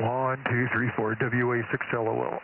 1234 WA6LOL.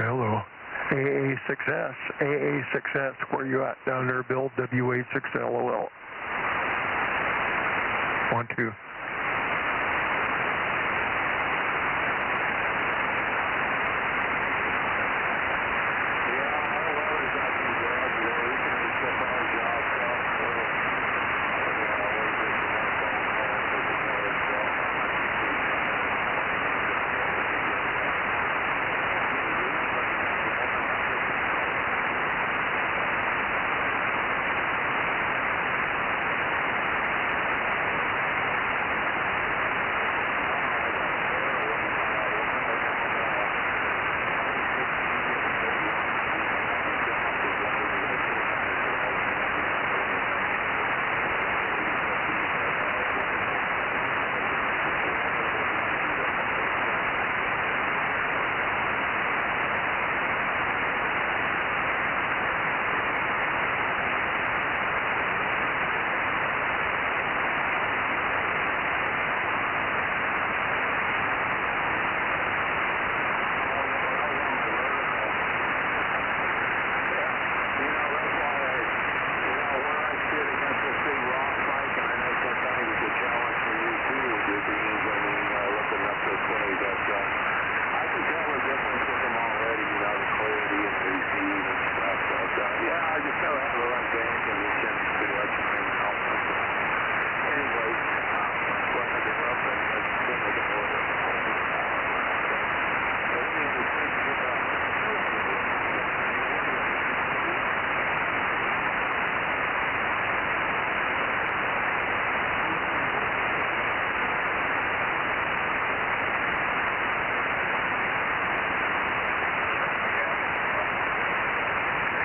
Hello, AA6S, AA6S, where you at down there, Bill, WA6LOL. 12.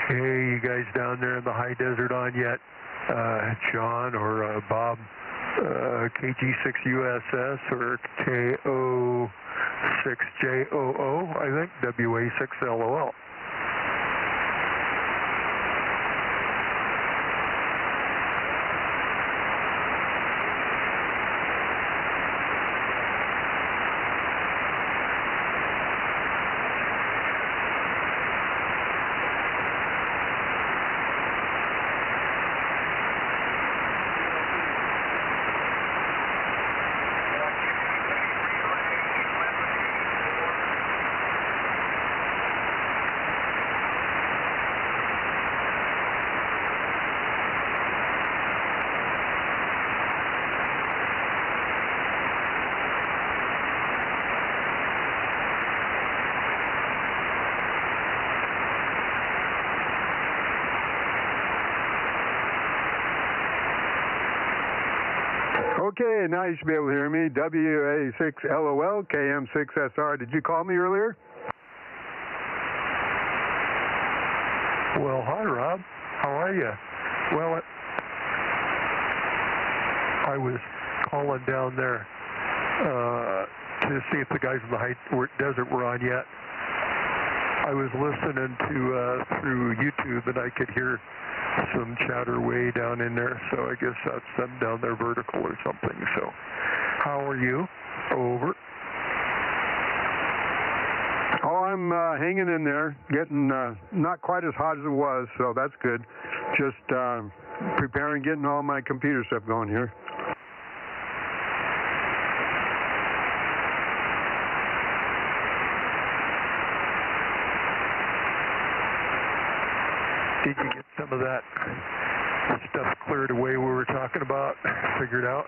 Hey, you guys down there in the high desert on yet? John or Bob, KG6USS or KO6JOO, I think, WA6LOL. Okay, now you should be able to hear me. WA6LOL, KM6SR. Did you call me earlier? Well, hi, Rob. How are you? Well, I was calling down there to see if the guys in the high desert were on yet. I was listening to through YouTube, and I could hear some chatter way down in there, so I guess that's them down there vertical or something. So, how are you? Over. Oh, I'm hanging in there, getting not quite as hot as it was, so that's good. Just preparing, getting all my computer stuff going here. Did you get some of that stuff cleared away we were talking about, figured out?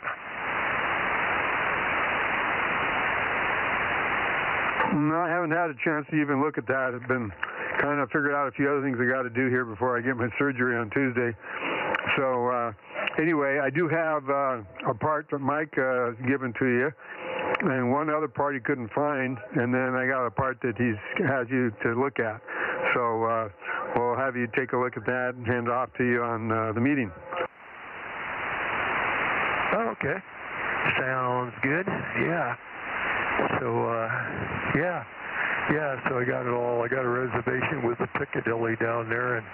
No, I haven't had a chance to even look at that. I've been kind of figured out a few other things I got to do here before I get my surgery on Tuesday. So anyway, I do have a part that Mike given to you, and one other part he couldn't find, and then I got a part that he has you to look at. So we'll have you take a look at that and hand it off to you on the meeting. Oh, okay. Sounds good. Yeah. So, so I got it all. I got a reservation with the Piccadilly down there, and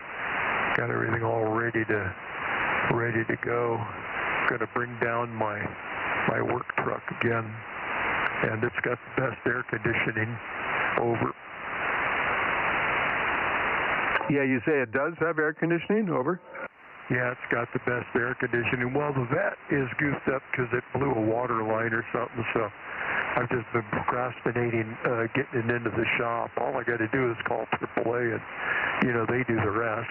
got everything all ready to go. Going to bring down my work truck again, and it's got the best air conditioning. Over. Yeah, you say it does have air conditioning? Over. Yeah, it's got the best air conditioning. Well, the vet is goofed up because it blew a water line or something, so I've just been procrastinating getting it into the shop. All I got to do is call AAA, and, they do the rest.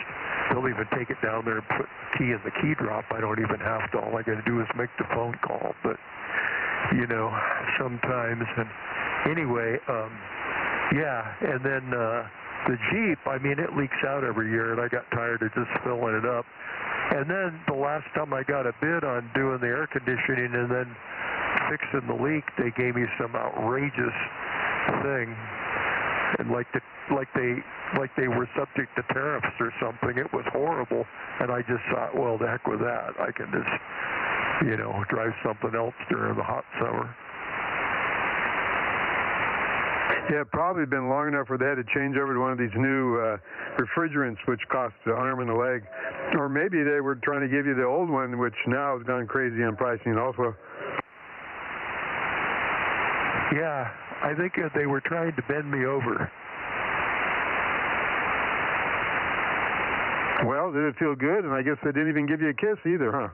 They'll even take it down there and put the key in the key drop. I don't even have to. All I got to do is make the phone call. But, sometimes. And anyway, and then the Jeep, it leaks out every year, and I got tired of just filling it up. And then the last time I got a bid on doing the air conditioning and then fixing the leak, they gave me some outrageous thing, and like they were subject to tariffs or something. It was horrible, and I just thought, well, the heck with that. I can just, drive something else during the hot summer. Yeah, probably been long enough where they had to change over to one of these new refrigerants, which cost an arm and a leg. Or maybe they were trying to give you the old one, which now has gone crazy on pricing also. Yeah, I think they were trying to bend me over. Well, did it feel good? And I guess they didn't even give you a kiss either, huh?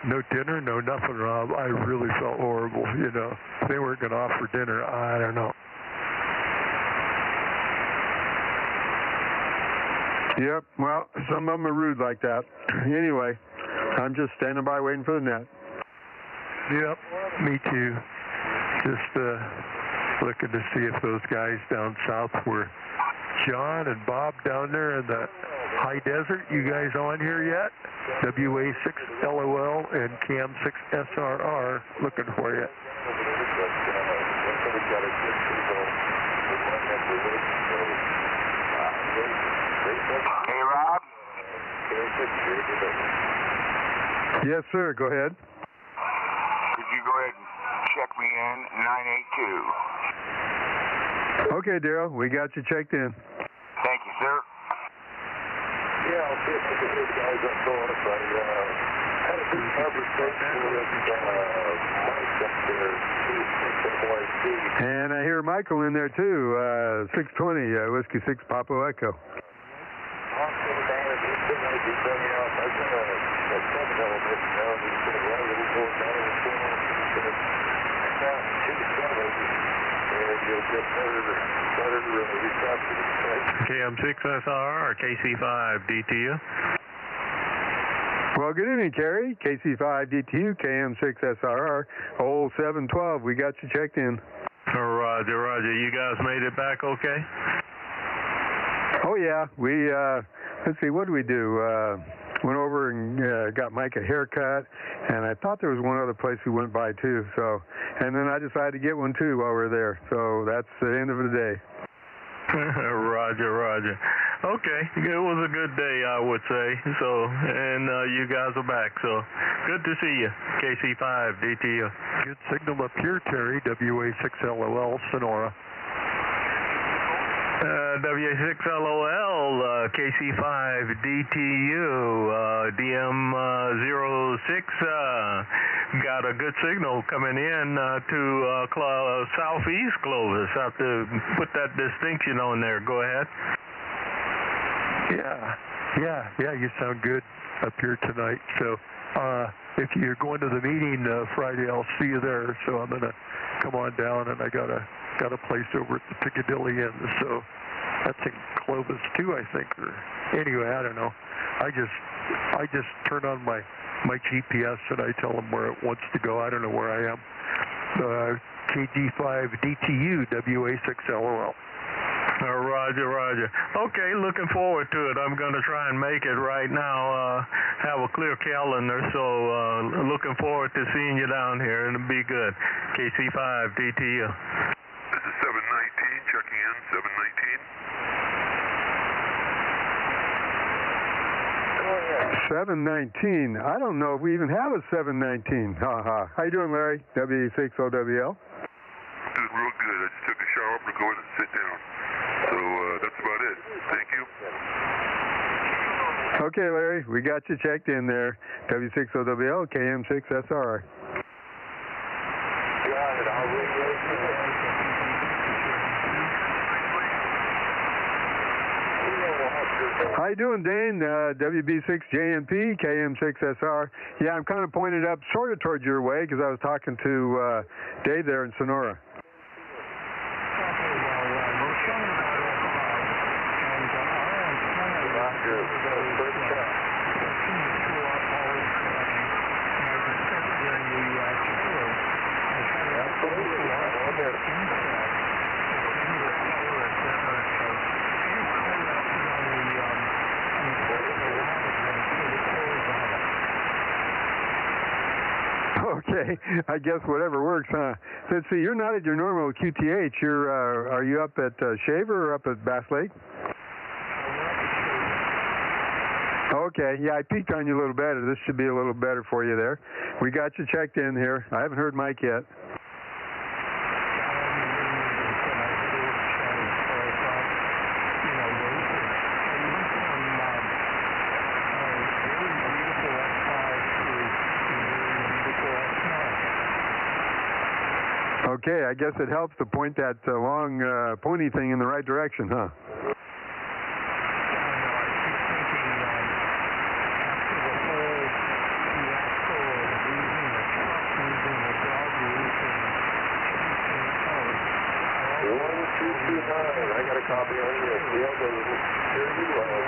No dinner, no nothing, Rob. I really felt horrible, They weren't going to offer dinner. I don't know. Yep, well, some of them are rude like that. Anyway, I'm just standing by waiting for the net. Yep, me too. Just looking to see if those guys down south were John and Bob down there in the high desert. You guys on here yet? WA6LOL and KM6SRR looking for you. Hey, Rob? Yes, sir. Go ahead. Could you go ahead and check me in, 982? Okay, Daryl. We got you checked in. Thank you, sir. Yeah, I'll see if the guys are going up. I had a big conversation with Mike up there, and I hear Michael in there, too. 620, Whiskey 6 Papa Echo. KM6SR or KC5DTU? Well, good evening, Kerry. KC5DTU, KM6SRR, 0712. We got you checked in. Roger. You guys made it back okay? Oh, yeah. We, let's see, what did we do? Went over and got Mike a haircut, and I thought there was one other place we went by too. So, and then I decided to get one too while we were there. So that's the end of the day. Roger. Okay, it was a good day, I would say. So, and you guys are back. So, good to see you. KC5DTU. Good signal up here, Terry. WA6LOL, Sonora. WA6LOL, KC5DTU, DM06, got a good signal coming in to southeast Clovis. I have to put that distinction on there. Go ahead. Yeah, you sound good up here tonight. So if you're going to the meeting Friday, I'll see you there. So I'm going to come on down, and I got a place over at the Piccadilly Inn. So that's in Clovis too, I think. Or anyway, I don't know. I just turn on my GPS and I tell them where it wants to go. I don't know where I am. KG5DTU WA6LOL. Roger. Okay, looking forward to it. I'm going to try and make it right now. Have a clear calendar, so looking forward to seeing you down here, and it'll be good. KC5DTU. This is 719, checking in, 719. 719. I don't know if we even have a 719. How you doing, Larry? W6OWL. Doing real good. I just took a shower. I'm going to go in and sit down. So that's about it. Thank you. Okay, Larry, we got you checked in there. W6OWL, KM6SR. Got it. I'll ring you. How you doing, Dane? WB6JMP, KM6SR. Yeah, I'm kind of pointed up sort of towards your way because I was talking to Dave there in Sonora. Okay, I guess whatever works, huh? Let's see, you're not at your normal QTH. Are you up at Shaver or up at Bass Lake? Okay, yeah, I peeked on you a little better. This should be a little better for you there. We got you checked in here. I haven't heard Mike yet. Okay, I guess it helps to point that long pony thing in the right direction, huh? I got a copy on you. The other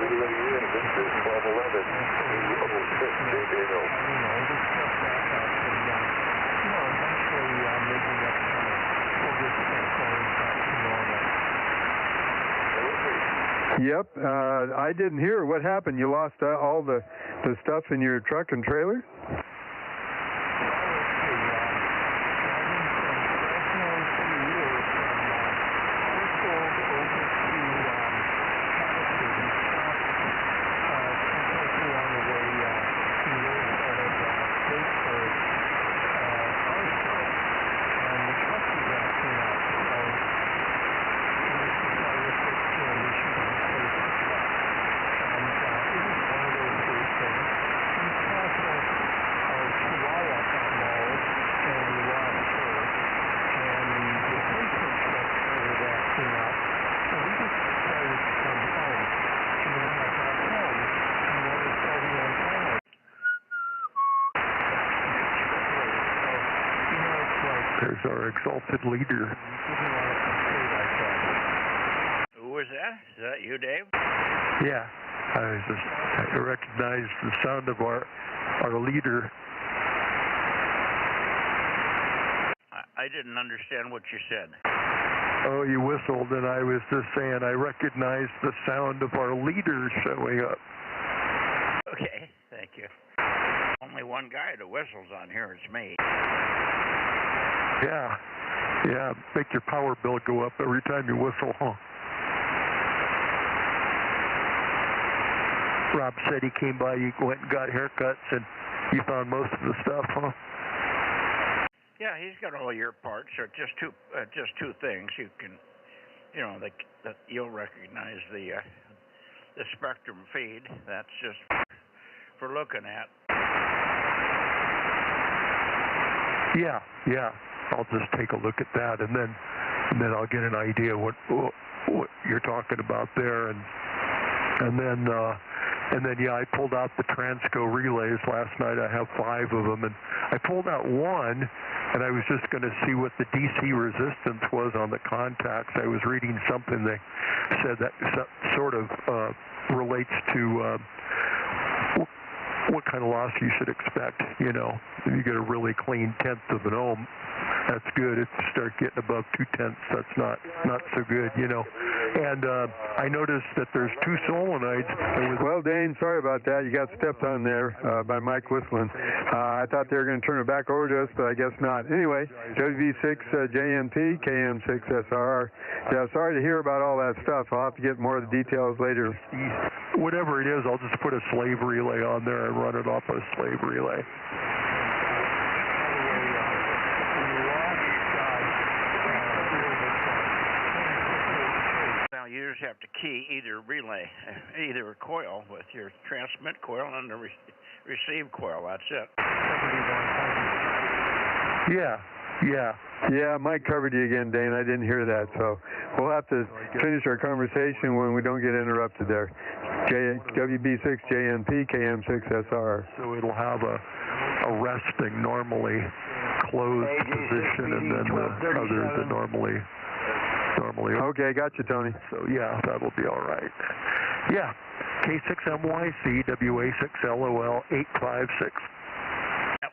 relay in. This is 1211. 6 JJO. Yep, I didn't hear. What happened? You lost all the stuff in your truck and trailer? There's our exalted leader. Who was that? Is that you, Dave? Yeah, I recognized the sound of our leader. I didn't understand what you said. Oh, you whistled, and I was just saying I recognized the sound of our leader showing up. Okay, thank you. Only one guy that whistles on here. It's me. Yeah, make your power bill go up every time you whistle, huh? Rob said he came by, you went and got haircuts, and you found most of the stuff, huh? Yeah, he's got all your parts. So just two things. You can, that you'll recognize the Spectrum feed. That's just for looking at. Yeah. I'll just take a look at that, and then I'll get an idea what you're talking about there, and then yeah, I pulled out the Transco relays last night. I have 5 of them, and I pulled out one, and I was just going to see what the DC resistance was on the contacts. I was reading something that said that sort of relates to what kind of loss you should expect. If you get a really clean 1/10 of an ohm, that's good. If you start getting above 2/10, that's not so good. And I noticed that there's 2 solenoids. Well, Dane, sorry about that. You got stepped on there by Mike whistling. I thought they were going to turn it back over to us, but I guess not. Anyway, WV6 JMP, KM6SRR. Yeah, sorry to hear about all that stuff. I'll have to get more of the details later. Whatever it is, I'll just put a slave relay on there and run it off a slave relay. Now you just have to key either relay, either a coil with your transmit coil and the receive coil. That's it. Yeah, Mike covered you again, Dane. I didn't hear that, so we'll have to finish our conversation when we don't get interrupted there. WB6 JNP, KM6SR. So it'll have a resting, normally closed position, and then the others are normally. Okay, got you, Tony. So yeah, that'll be all right. Yeah, K6MYC WA6LOL 856.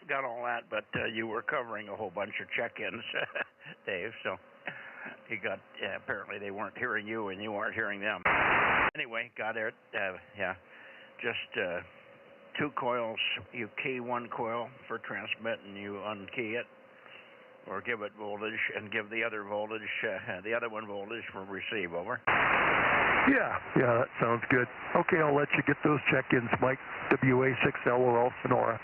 Got all that, but you were covering a whole bunch of check-ins, Dave. So you got apparently they weren't hearing you, and you weren't hearing them. Anyway, got it. Yeah, just 2 coils. You key 1 coil for transmit, and you unkey it, or give it voltage, and give the other voltage, the other one voltage for receive. Over. Yeah, that sounds good. Okay, I'll let you get those check-ins, Mike. WA6LOL Sonora.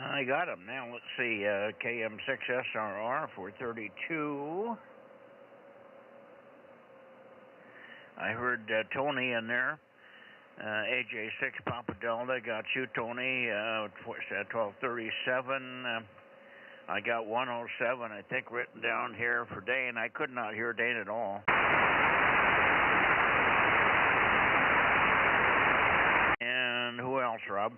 I got them. Now let's see, KM6SRR 432. I heard Tony in there. AJ6 Papa Delta, got you, Tony, 1237. I got 107, I think, written down here for Dane. I could not hear Dane at all. And who else, Rob?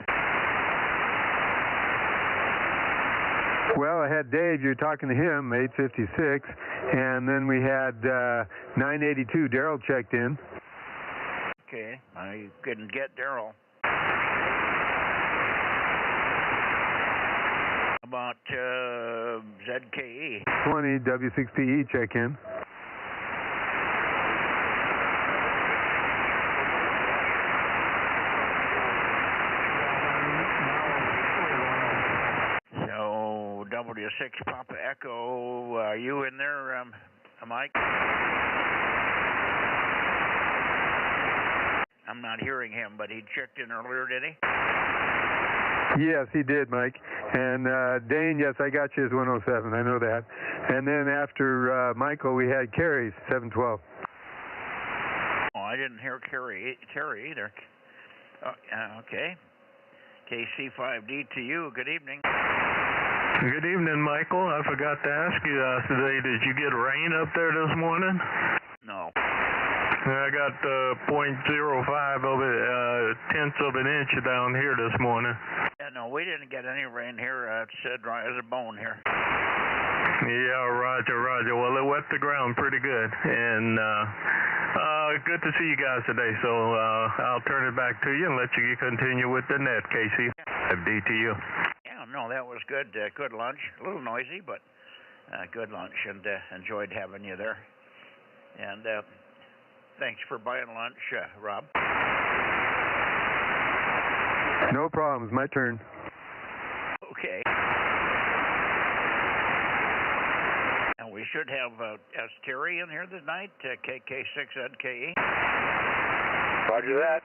Well, I had Dave, you're talking to him, 856, and then we had 982, Daryl checked in. Okay, I couldn't get Daryl. About ZKE. 20, W6PE check in. W6 Papa Echo, are you in there, Mike? I'm not hearing him, but he checked in earlier, did he? Yes, he did, Mike. And Dane, yes, I got you as 107. I know that. And then after Michael, we had Carrie, 712. Oh, I didn't hear Terry either. Okay. KC5D to you. Good evening. Good evening, Michael. I forgot to ask you today, did you get rain up there this morning? No. I got 0.05 of it, tenths of an inch down here this morning. Yeah, no, we didn't get any rain here. It's dry as a bone here. Yeah, roger. Well, it wet the ground pretty good. And good to see you guys today. So I'll turn it back to you and let you continue with the net, Casey. FD to you. Yeah, no, that was good. Good lunch. A little noisy, but good lunch, and enjoyed having you there. And thanks for buying lunch, Rob. No problems. My turn. Okay. And we should have S. Terry in here tonight, KK6NKE. Roger that.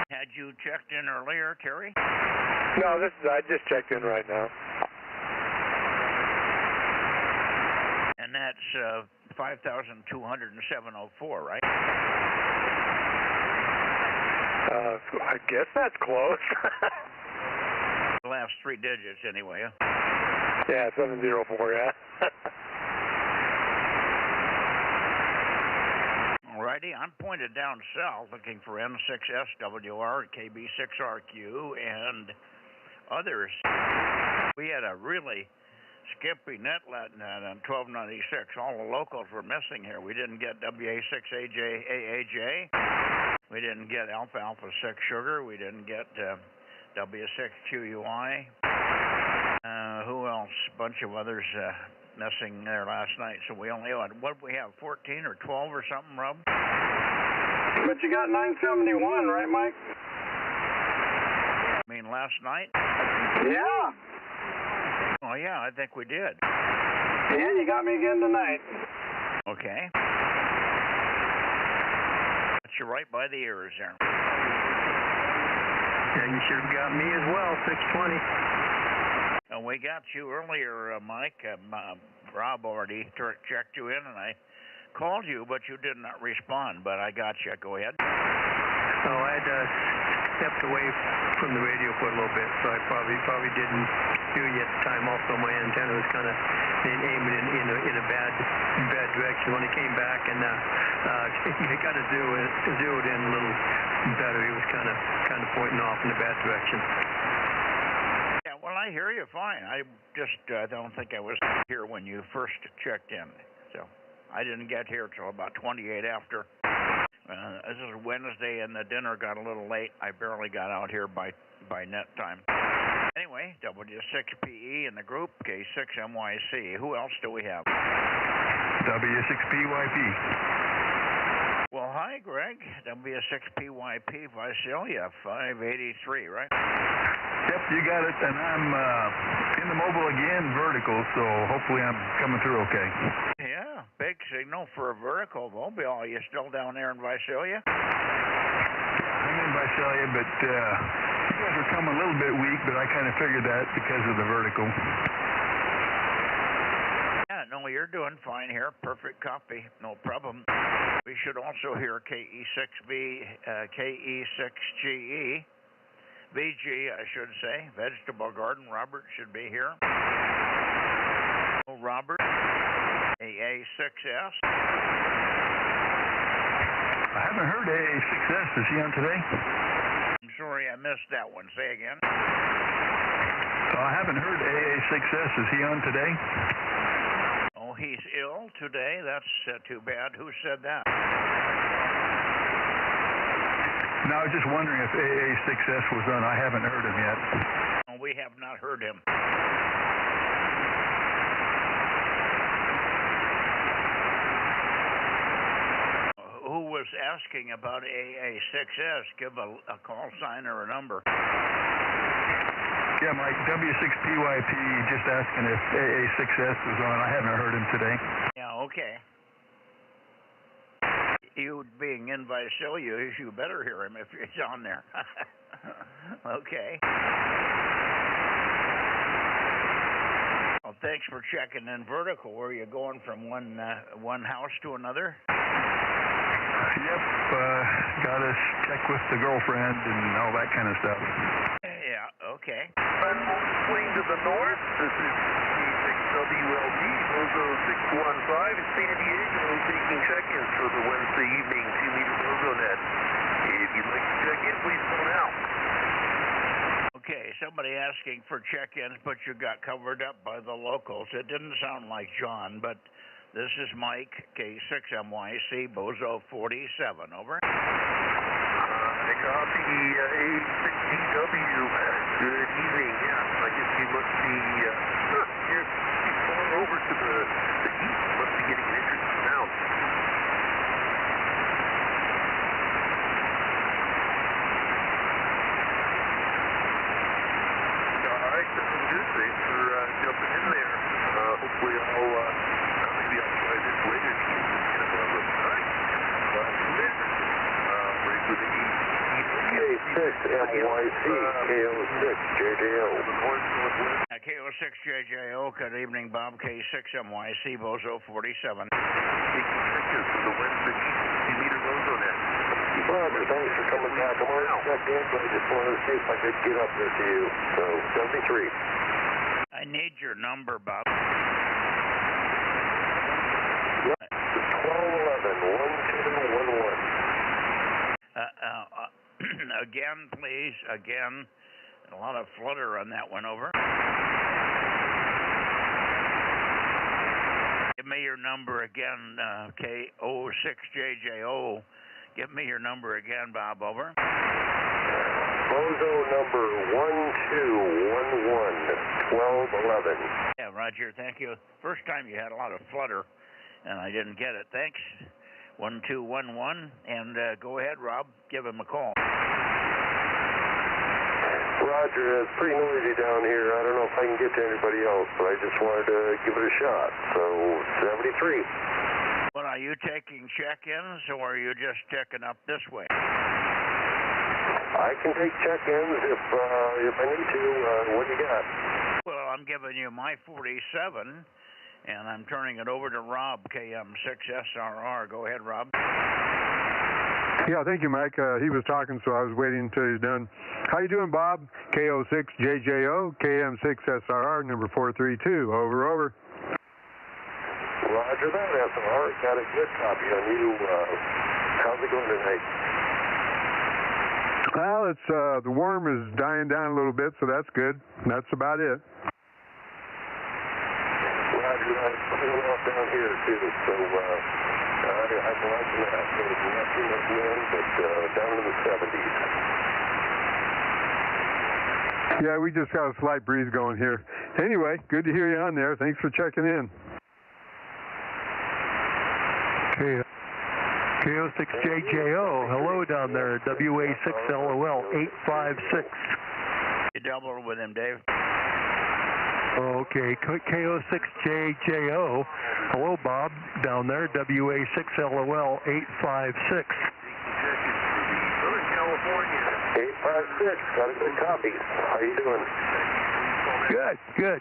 Had you checked in earlier, Terry? No, I just checked in right now. And that's 5,207.04, right? I guess that's close. The last three digits, anyway. Huh? Yeah, 704, yeah. Alrighty, I'm pointed down south looking for N6SWR, KB6RQ, and others. We had a really skimpy net last night on 1296. All the locals were missing here. We didn't get WA6AAJ. We didn't get Alpha Alpha 6 Sugar. We didn't get W6QUI. Who else? A bunch of others missing there last night. So we only had, what did we have, 14 or 12 or something, Rob? But you got 971, right, Mike? I mean, last night? Yeah. Oh, yeah, I think we did. Yeah, you got me again tonight. Okay. Got you right by the ears there. Yeah, you should have got me as well, 620. And we got you earlier, Mike. Rob already checked you in, and I called you, but you did not respond. But I got you. Go ahead. Oh, I had stepped away from the radio for a little bit, so I probably didn't hear you at the time. Also, my antenna was kind of aiming in a bad direction. When I came back and you got to zero it in a little better. It was kind of pointing off in a bad direction. Yeah, well, I hear you fine. I just don't think I was here when you first checked in. So I didn't get here till about 28 after. This is Wednesday, and the dinner got a little late. I barely got out here by net time. Anyway, W6PE in the group, K6MYC. Who else do we have? W6PYP. Well, hi, Greg. W6PYP Visalia, 583, right? Yep, you got it. And I'm in the mobile again, vertical, so hopefully I'm coming through okay. Yeah, big signal for a vertical mobile. Are you still down there in Visalia? I'm in Visalia, but you guys are coming a little bit weak, but I kind of figured that because of the vertical. Yeah, no, you're doing fine here. Perfect copy. No problem. We should also hear KE6V, KE6GE. VG, I should say. Vegetable Garden. Robert should be here. Oh, Robert. AA6S. I haven't heard AA6S. Is he on today? I'm sorry I missed that one. Say again. I haven't heard AA6S. Is he on today? Oh, he's ill today? That's too bad. Who said that? No, I was just wondering if AA6S was on. I haven't heard him yet. Oh, we have not heard him. Who was asking about AA6S? Give a call sign or a number. Yeah, Mike, W6PYP just asking if AA6S was on. I haven't heard him today. Yeah, okay. You being in Visalia, you better hear him if he's on there. Okay. Well, thanks for checking in vertical. Were you going from one house to another? Yep, gotta check with the girlfriend and all that kind of stuff. Yeah, okay. Swing to the north. This is K6WLD, Bozo 615 in San Diego, taking check-ins for the Wednesday evening 2-meter Bozo Net. If you'd like to check in, please phone out. Okay, somebody asking for check-ins, but you got covered up by the locals. It didn't sound like John, but this is Mike, K6MYC, Bozo 47, over. I copy A6DW. Good evening. Yeah, I guess you must be, you're far over to the east. Must be getting an interesting sound. KO6MYC, KO6JJO. KO6JJO, good evening, Bob. K6MYC, Bozo 47. Taking check-ins for the Wednesday 2-meter Bozo Net. Roger, thanks for coming back. I'm already checked in, but I just wanted to see if I could get up there to you. So, 73. I need your number, Bob. 1211, 1211. Again, please, again. A lot of flutter on that one, over. Give me your number again, KO6JJO. Give me your number again, Bob, over. Bozo number 1211. Yeah, Roger, thank you. First time you had a lot of flutter, and I didn't get it. Thanks. 1211, and go ahead, Rob. Give him a call. Roger, it's pretty noisy down here. I don't know if I can get to anybody else, but I just wanted to give it a shot. So, 73. Well, are you taking check-ins, or are you just checking up this way? I can take check-ins if I need to. What do you got? Well, I'm giving you my 47, and I'm turning it over to Rob, KM6SRR. Go ahead, Rob. Yeah, thank you, Mike. He was talking, so I was waiting until he's done. How you doing, Bob? KO6JJO, KM6SRR, number 432. Over, over. Roger that, SR. Got a good copy on you. How's it going tonight? Well, it's the worm is dying down a little bit, so that's good. That's about it. Roger, I'm cooling off down here, too, so I'm liking that. So it's not too much wind, but down in the 70s. Yeah, we just got a slight breeze going here. Anyway, good to hear you on there. Thanks for checking in. KO6JJO, hello down there, WA6LOL 856. You doubled with him, Dave. Okay, KO6JJO, hello Bob, down there, WA6LOL 856. Southern California. 856, got a good copy. How you doing?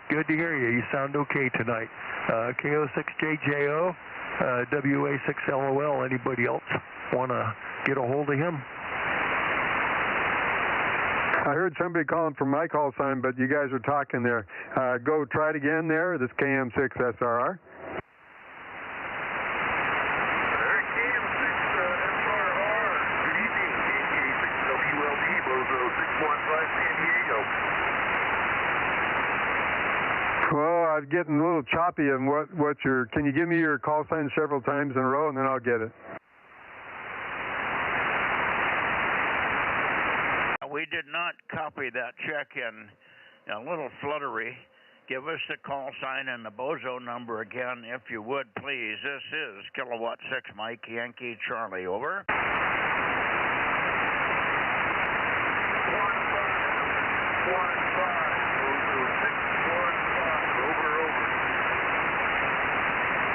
Good to hear you. You sound okay tonight. KO6JJO, WA6LOL, anybody else want to get a hold of him? I heard somebody calling from my call sign, but you guys were talking there. Go try it again there. This KM6SRR. KM6SRR. Good evening. KK6WLD, Bozo 615 San Diego. Well, I'm getting a little choppy on what your. Can you give me your call sign several times in a row, and then I'll get it. We did not copy that check-in. A little fluttery. Give us the call sign and the Bozo number again, if you would, please. This is Kilowatt 6 Mike Yankee Charlie, over.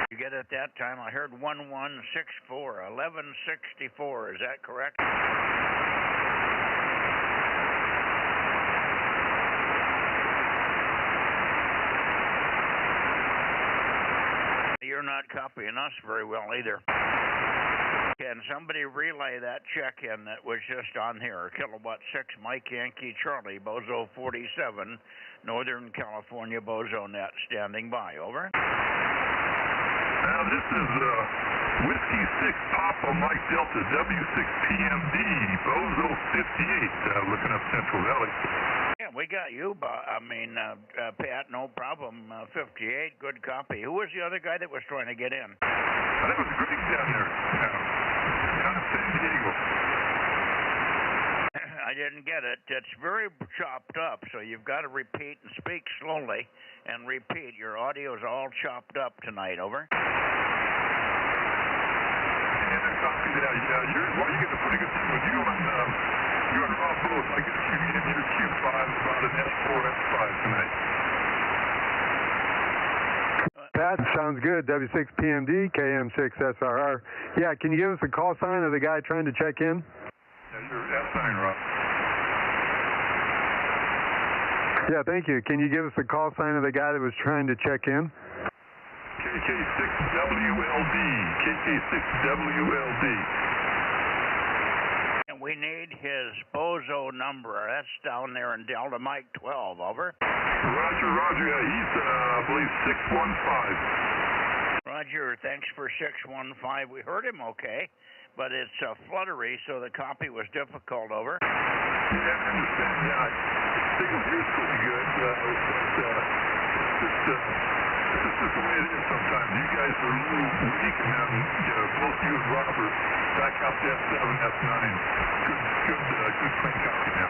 You get it that time? I heard 1164, 1164. Is that correct? You're not copying us very well either. Can somebody relay that check-in that was just on here? Kilowatt 6 Mike Yankee Charlie, Bozo 47, Northern California Bozo Net, standing by, over. Now this is Whiskey 6 Papa Mike Delta W6PMD, Bozo 58, looking up Central Valley. Yeah, we got you, Pat, no problem. 58, good copy. Who was the other guy that was trying to get in? That was Greg down there, down in San Diego. I didn't get it. It's very chopped up, so you've got to repeat and speak slowly and repeat. Your audio's all chopped up tonight, over. And a copy that, yours, well, you get the pretty good signal. You and Rob both, I guess you get your Q5 about an S4, S5 tonight. That sounds good. W6PMD, KM6SRR. Yeah, can you give us a call sign of the guy trying to check in? Yeah, your S sign, Rob. Yeah, thank you. Can you give us the call sign of the guy that was trying to check in? KK6WLD. KK6WLD. And we need his Bozo number. That's down there in Delta Mike 12. Over. Roger, Roger. He's, I believe, 615. Roger, thanks for 615. We heard him okay, but it's fluttery, so the copy was difficult. Over. Yeah, I understand. Yeah, signal here's pretty good, but it's just the way it is sometimes. You guys are a little weak, and then both you and Robert back out to F7, F9. Good clean copy now.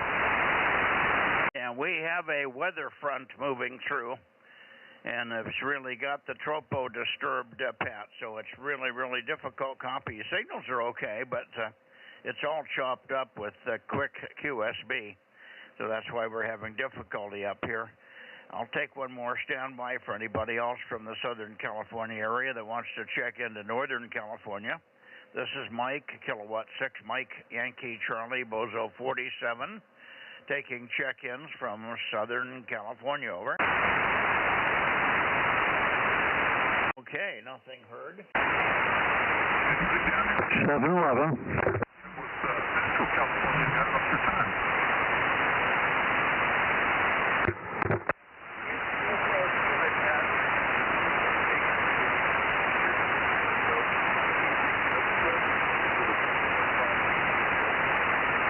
And we have a weather front moving through, and it's really got the tropo disturbed, Pat, so it's really, really difficult copy. Signals are okay, but it's all chopped up with quick QSB, so that's why we're having difficulty up here. I'll take one more standby for anybody else from the Southern California area that wants to check into Northern California. This is Mike, Kilowatt 6, Mike, Yankee, Charlie, Bozo 47, taking check-ins from Southern California. Over. Okay, nothing heard. 711. Central California got up your time.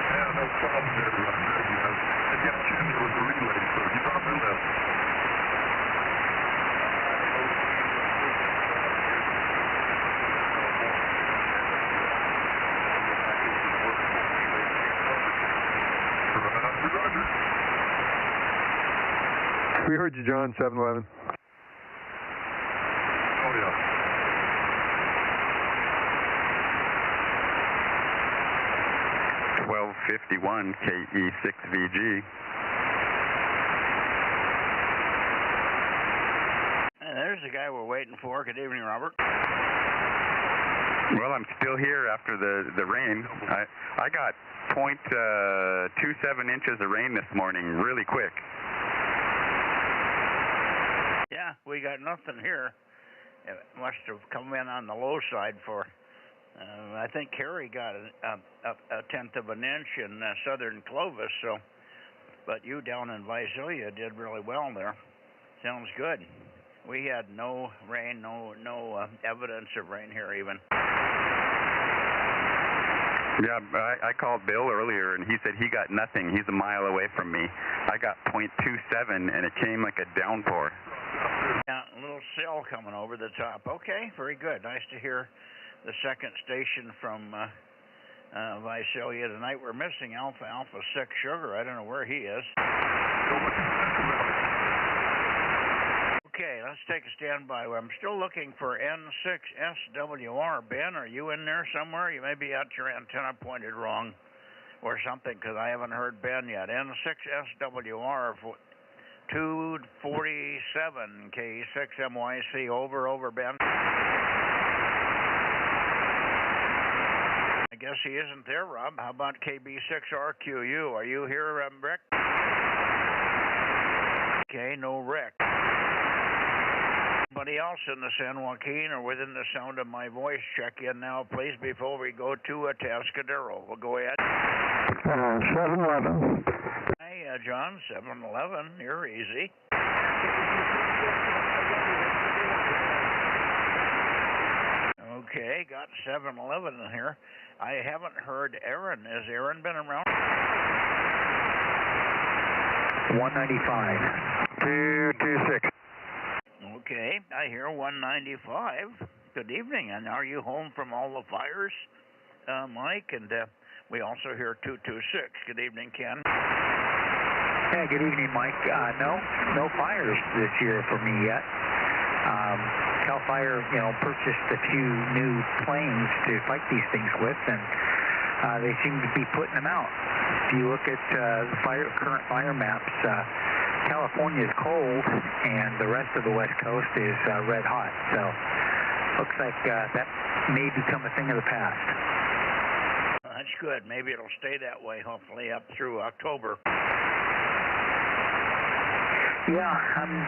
Yeah, no problem there, Roger. I got you in there with the relay, so get on the left. Roger. We heard you, John, 711. Oh, yeah. .1251 KE6VG. There's the guy we're waiting for. Good evening, Robert. Well, I'm still here after the rain. I got .27 inches of rain this morning, really quick. Yeah, we got nothing here. It must have come in on the low side for, I think Kerry got a tenth of an inch in southern Clovis, so, but you down in Visalia did really well there. Sounds good. We had no rain, no evidence of rain here even. Yeah, I called Bill earlier, and he said he got nothing. He's a mile away from me. I got .27, and it came like a downpour. Yeah, a little cell coming over the top. Okay, very good. Nice to hear the second station from Visalia tonight. We're missing Alpha 6 Sugar. I don't know where he is. Okay, let's take a standby. I'm still looking for N6SWR. Ben, are you in there somewhere? You may be at your antenna pointed wrong or something, because I haven't heard Ben yet. N6SWR 247 K6MYC. Over, Ben. I guess he isn't there, Rob. How about KB6RQU? Are you here, Rick? Okay, no Rick. Anybody else in the San Joaquin or within the sound of my voice, check in now, please, before we go to Atascadero. We'll go ahead. 711. Hey, John, 711. You're easy. Okay, got 711 in here. I haven't heard Aaron. Has Aaron been around? 195. 226. Okay, I hear 195. Good evening, and are you home from all the fires, Mike? And we also hear 226. Good evening, Ken. Yeah, good evening, Mike. No fires this year for me yet. Cal Fire, purchased a few new planes to fight these things with, and they seem to be putting them out. If you look at the current fire maps, California is cold, and the rest of the West Coast is red hot. So, looks like that may become a thing of the past. That's good. Maybe it'll stay that way, hopefully, up through October. Yeah, I'm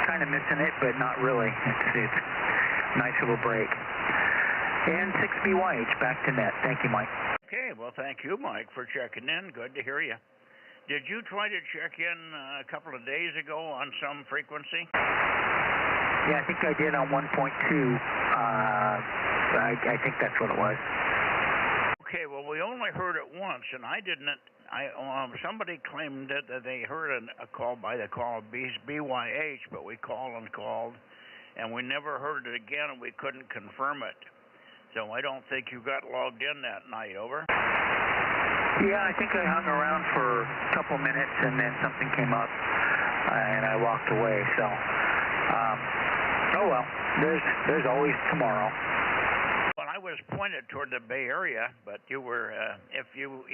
kind of missing it, but not really. It's a nice little break. And 6BYH, back to net. Thank you, Mike. Okay, well, thank you, Mike, for checking in. Good to hear you. Did you try to check in a couple of days ago on some frequency? Yeah, I think I did on 1.2. I think that's what it was. Okay, well, we only heard it once, and I didn't. Somebody claimed that they heard a call by the call BYH, but we called and called, and we never heard it again, and we couldn't confirm it. So I don't think you got logged in that night, over? Yeah, I think I hung around for a couple minutes, and then something came up, and I walked away. So, oh well, there's always tomorrow. Well, I was pointed toward the Bay Area, but you were, if you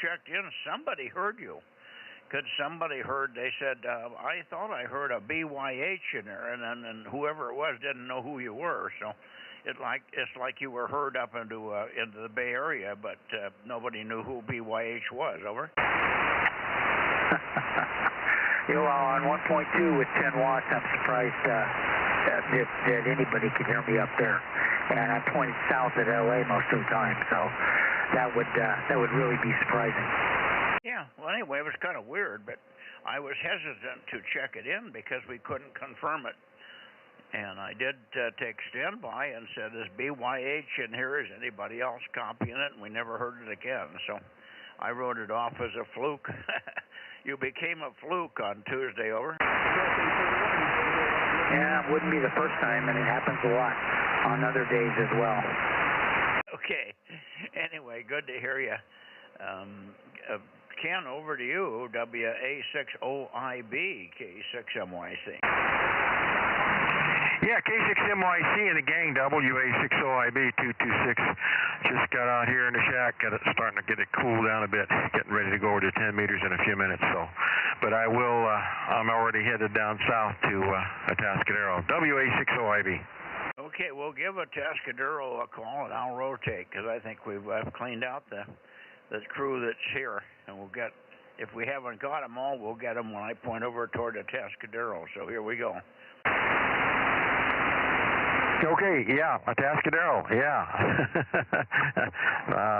checked in, somebody heard you. Because somebody heard, they said, I thought I heard a BYH in there, and whoever it was didn't know who you were. So it's like you were heard up into the Bay Area, but nobody knew who BYH was, over? Well, on 1.2 with 10 watts, I'm surprised that anybody could hear me up there. And I'm pointed south at LA most of the time, so that would really be surprising. Yeah, well, anyway, it was kind of weird, but I was hesitant to check it in because we couldn't confirm it. And I did take standby and said, is BYH in here? Is anybody else copying it? And we never heard it again. So I wrote it off as a fluke. You became a fluke on Tuesday, over? Yeah, it wouldn't be the first time, and it happens a lot on other days as well. Okay. Anyway, good to hear you. Ken, over to you, WA6OIB, K6MYC. Yeah, K6MYC and the gang, WA6OIB 226. Just got out here in the shack, starting to get it cooled down a bit, getting ready to go over to 10 meters in a few minutes. So, but I'm already headed down south to Atascadero, WA6OIB. Okay, we'll give Atascadero a call and I'll rotate because I think we've cleaned out the crew that's here, and we'll get, if we haven't got them all, we'll get them when I point over toward Atascadero. So here we go. Okay, yeah, Atascadero, yeah.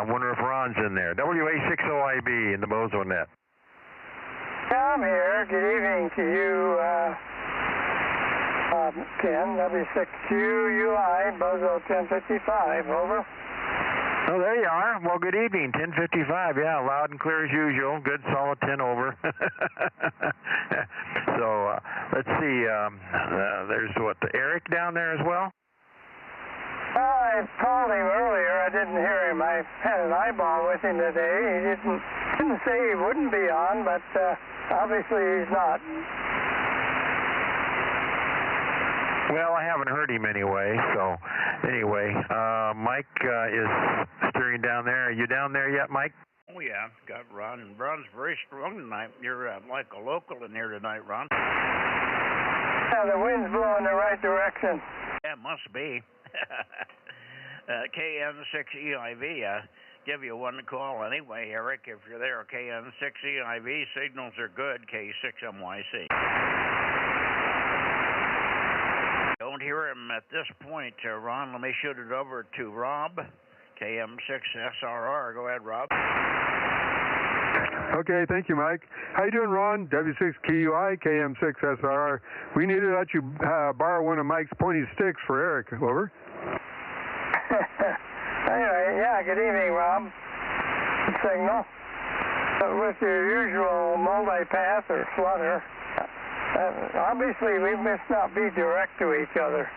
Wonder if Ron's in there. WA6OIB in the Bozo Net. I'm here. Good evening to you, Ken, W6QUI, Bozo 1055, over. Oh, there you are. Well, good evening, 1055. Yeah, loud and clear as usual. Good, solid 10 over. So, let's see. There's Eric down there as well? I called him earlier. I didn't hear him. I had an eyeball with him today. He didn't say he wouldn't be on, but obviously he's not. Well, I haven't heard him anyway, so anyway, Mike is steering down there. Are you down there yet, Mike? Oh, yeah, got Ron, and Ron's very strong tonight. You're like a local in here tonight, Ron. Yeah, the wind's blowing the right direction. Yeah, must be. KN6EIV, give you one call anyway, Eric, if you're there. KN6EIV, signals are good, K6MYC. Don't hear him at this point, Ron. Let me shoot it over to Rob, KM6SRR. Go ahead, Rob. Okay, thank you, Mike. How you doing, Ron? W6QUI, KM6SRR. We need to let you borrow one of Mike's pointy sticks for Eric. Over. Anyway, yeah, good evening, Rob. Signal. With your usual multipath or flutter, obviously we must not be direct to each other.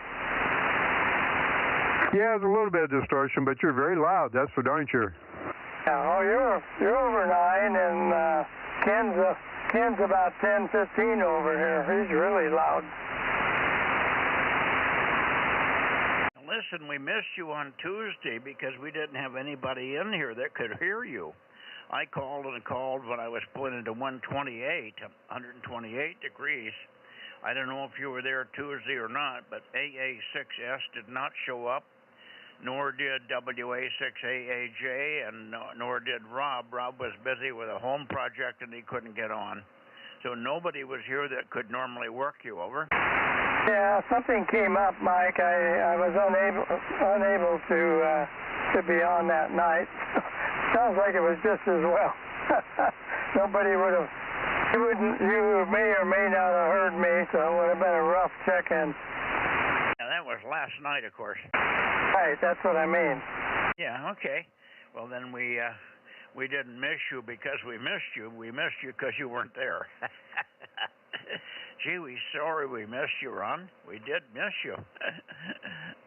Yeah, there's a little bit of distortion, but you're very loud. That's for darn sure. Yeah, oh, you're over 9, and Ken's about 10-15 over here. He's really loud. Listen, we missed you on Tuesday because we didn't have anybody in here that could hear you. I called and called when I was pointing to 128 degrees. I don't know if you were there Tuesday or not, but AA6S did not show up, nor did WA6AAJ, and nor did Rob. Rob was busy with a home project and he couldn't get on. So nobody was here that could normally work you, over? Yeah, something came up, Mike. I was unable to be on that night. Sounds like it was just as well. Nobody would have. You may or may not have heard me, so it would have been a rough check-in. Yeah, that was last night, of course. Right, that's what I mean. Yeah, okay. Well, then we didn't miss you because we missed you. We missed you because you weren't there. Gee, we sorry we missed you, Ron. We did miss you.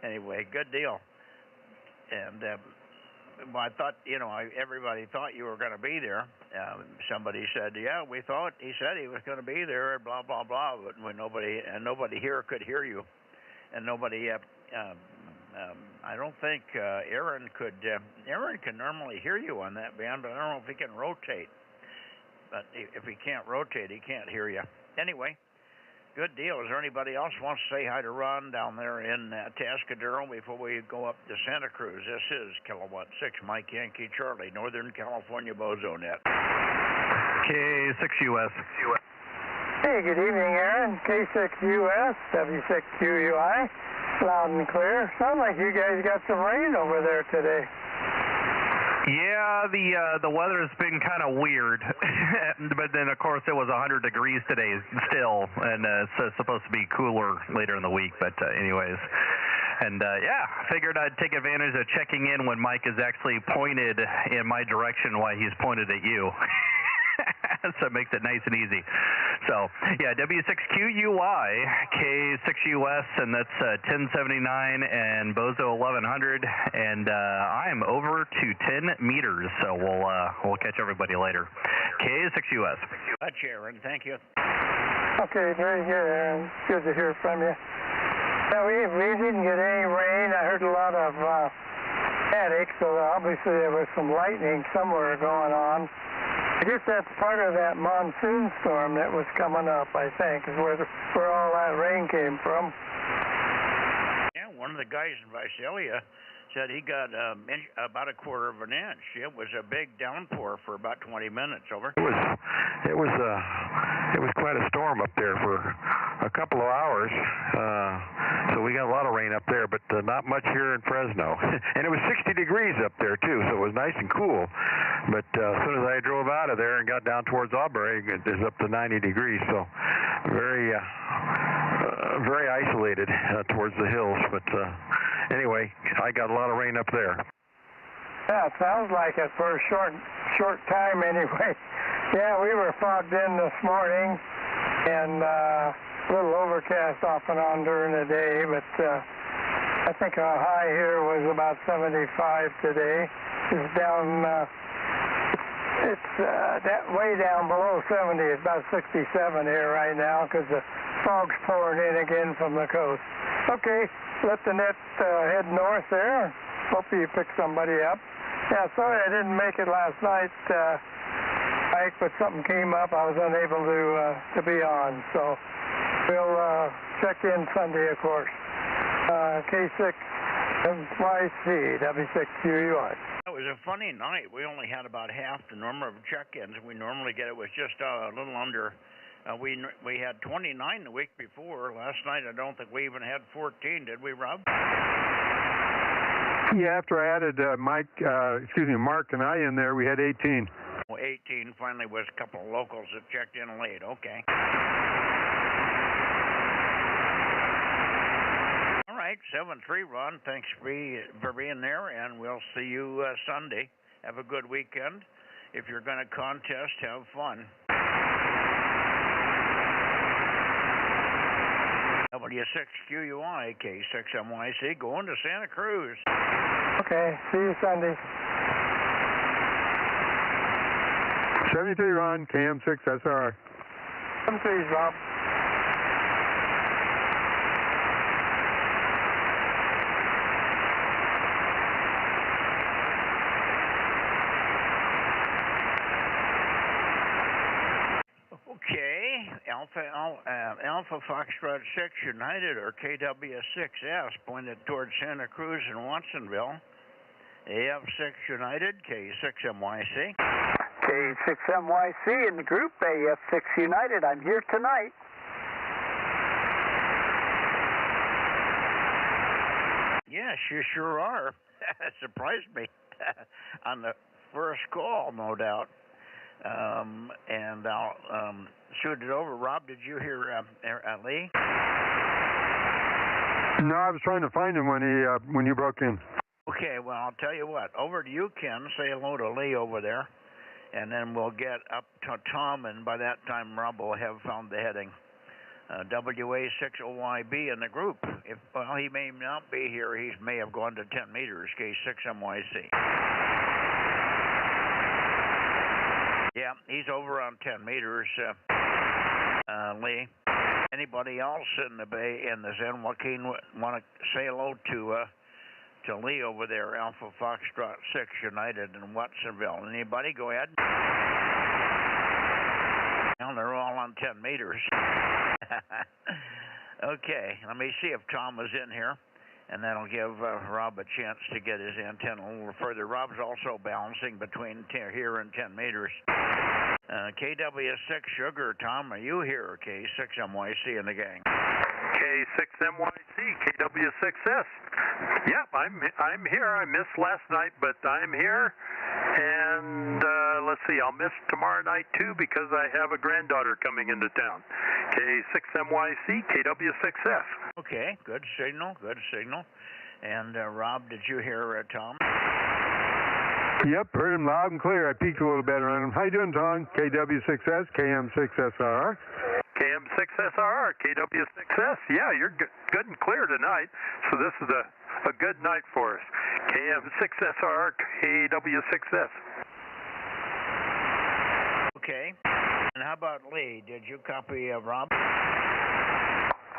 Anyway, good deal. And well, I thought, everybody thought you were going to be there. Somebody said, yeah, we thought he said he was going to be there, blah, blah, blah. But when nobody here could hear you. And nobody, I don't think Aaron could, Aaron can normally hear you on that band, but I don't know if he can rotate. But if he can't rotate, he can't hear you. Anyway, good deal. Is there anybody else wants to say hi to Ron down there in Tascadero before we go up to Santa Cruz? This is Kilowatt 6, Mike Yankee Charlie, Northern California Bozo Net. K6US. Hey, good evening, Aaron. K6US, W6QUI, loud and clear. Sound like you guys got some rain over there today. Yeah, the weather has been kind of weird, but then of course it was 100 degrees today still, and it's supposed to be cooler later in the week. But anyways, and yeah, figured I'd take advantage of checking in when Mike is actually pointed in my direction while he's pointed at you. So it makes it nice and easy. So, yeah, W6QUI, K6US, and that's 1079 and Bozo 1100, and I'm over to 10 meters, so we'll catch everybody later. K6US. That's Aaron. Thank you. Okay, very good, Aaron. Good to hear from you. Yeah, we didn't get any rain. I heard a lot of static, so obviously there was some lightning somewhere going on. I guess that's part of that monsoon storm that was coming up, I think, is where all that rain came from. Yeah, one of the guys in Visalia said he got about a quarter of an inch. It was a big downpour for about 20 minutes, over. It was quite a storm up there for a couple of hours. So we got a lot of rain up there, but not much here in Fresno. And it was 60 degrees up there too, so it was nice and cool. But as soon as I drove out of there and got down towards Aubrey, it was up to 90 degrees. So very isolated towards the hills. But anyway, I got a lot of rain up there. Yeah, it sounds like it for a short time anyway. Yeah, we were fogged in this morning and a little overcast off and on during the day, but I think our high here was about 75 today. It's down, it's way down below 70. It's about 67 here right now because the fog's pouring in again from the coast. Okay, let the net head north there. Hope you pick somebody up. Yeah, sorry I didn't make it last night, Mike, but something came up. I was unable to be on, so we'll check in Sunday, of course. K6 MYC, W6QUI. It was a funny night. We only had about half the number of check-ins we normally get. It was just a little under. We had 29 the week before. Last night, I don't think we even had 14, did we, Rob? Yeah, after I added Mark and I in there, we had 18. Well, 18 finally was a couple of locals that checked in late. Okay. All right, 7-3, Ron. Thanks for being there, and we'll see you Sunday. Have a good weekend. If you're going to contest, have fun. W6QUI, K6MYC, going to Santa Cruz. Okay, see you Sunday. 73 Ron, KM6SR. 73, Rob. Okay, Alpha Foxtrot 6 United, or KW6S, pointed towards Santa Cruz and Watsonville. AF6 United, K6MYC. K6MYC in the group, AF6 United. I'm here tonight. Yes, you sure are. Surprised me on the first call, no doubt. And I'll shoot it over. Rob, did you hear Lee? No, I was trying to find him when you broke in. Okay, well, I'll tell you what. Over to you, Ken. Say hello to Lee over there. And then we'll get up to Tom, and by that time, Rob will have found the heading. WA60YB in the group. Well, he may not be here. He may have gone to 10 meters, K6MYC. Yeah, he's over on 10 meters, Lee. Anybody else in the Bay, in the San Joaquin, want to say hello to Lee over there, Alpha Foxtrot 6 United in Watsonville? Anybody? Go ahead. Well, they're all on 10 meters. Okay, let me see if Tom is in here, and that'll give Rob a chance to get his antenna a little further. Rob's also balancing between here and 10 meters. KW6 Sugar, Tom, are you here? K6MYC in the gang. K6MYC, KW6S. Yep, I'm here. I missed last night, but I'm here. And let's see, I'll miss tomorrow night too because I have a granddaughter coming into town. K6MYC, KW6S. Okay, good signal, good signal. And Rob, did you hear Tom? Yep, heard him loud and clear. I peeked a little better on him. How you doing, Tom? KW6S, KM6SRR. KM6SRR, KW6S. Yeah, you're good and clear tonight. So this is a good night for us. KM6SRR, KW6S. Okay. And how about Lee? Did you copy Rob?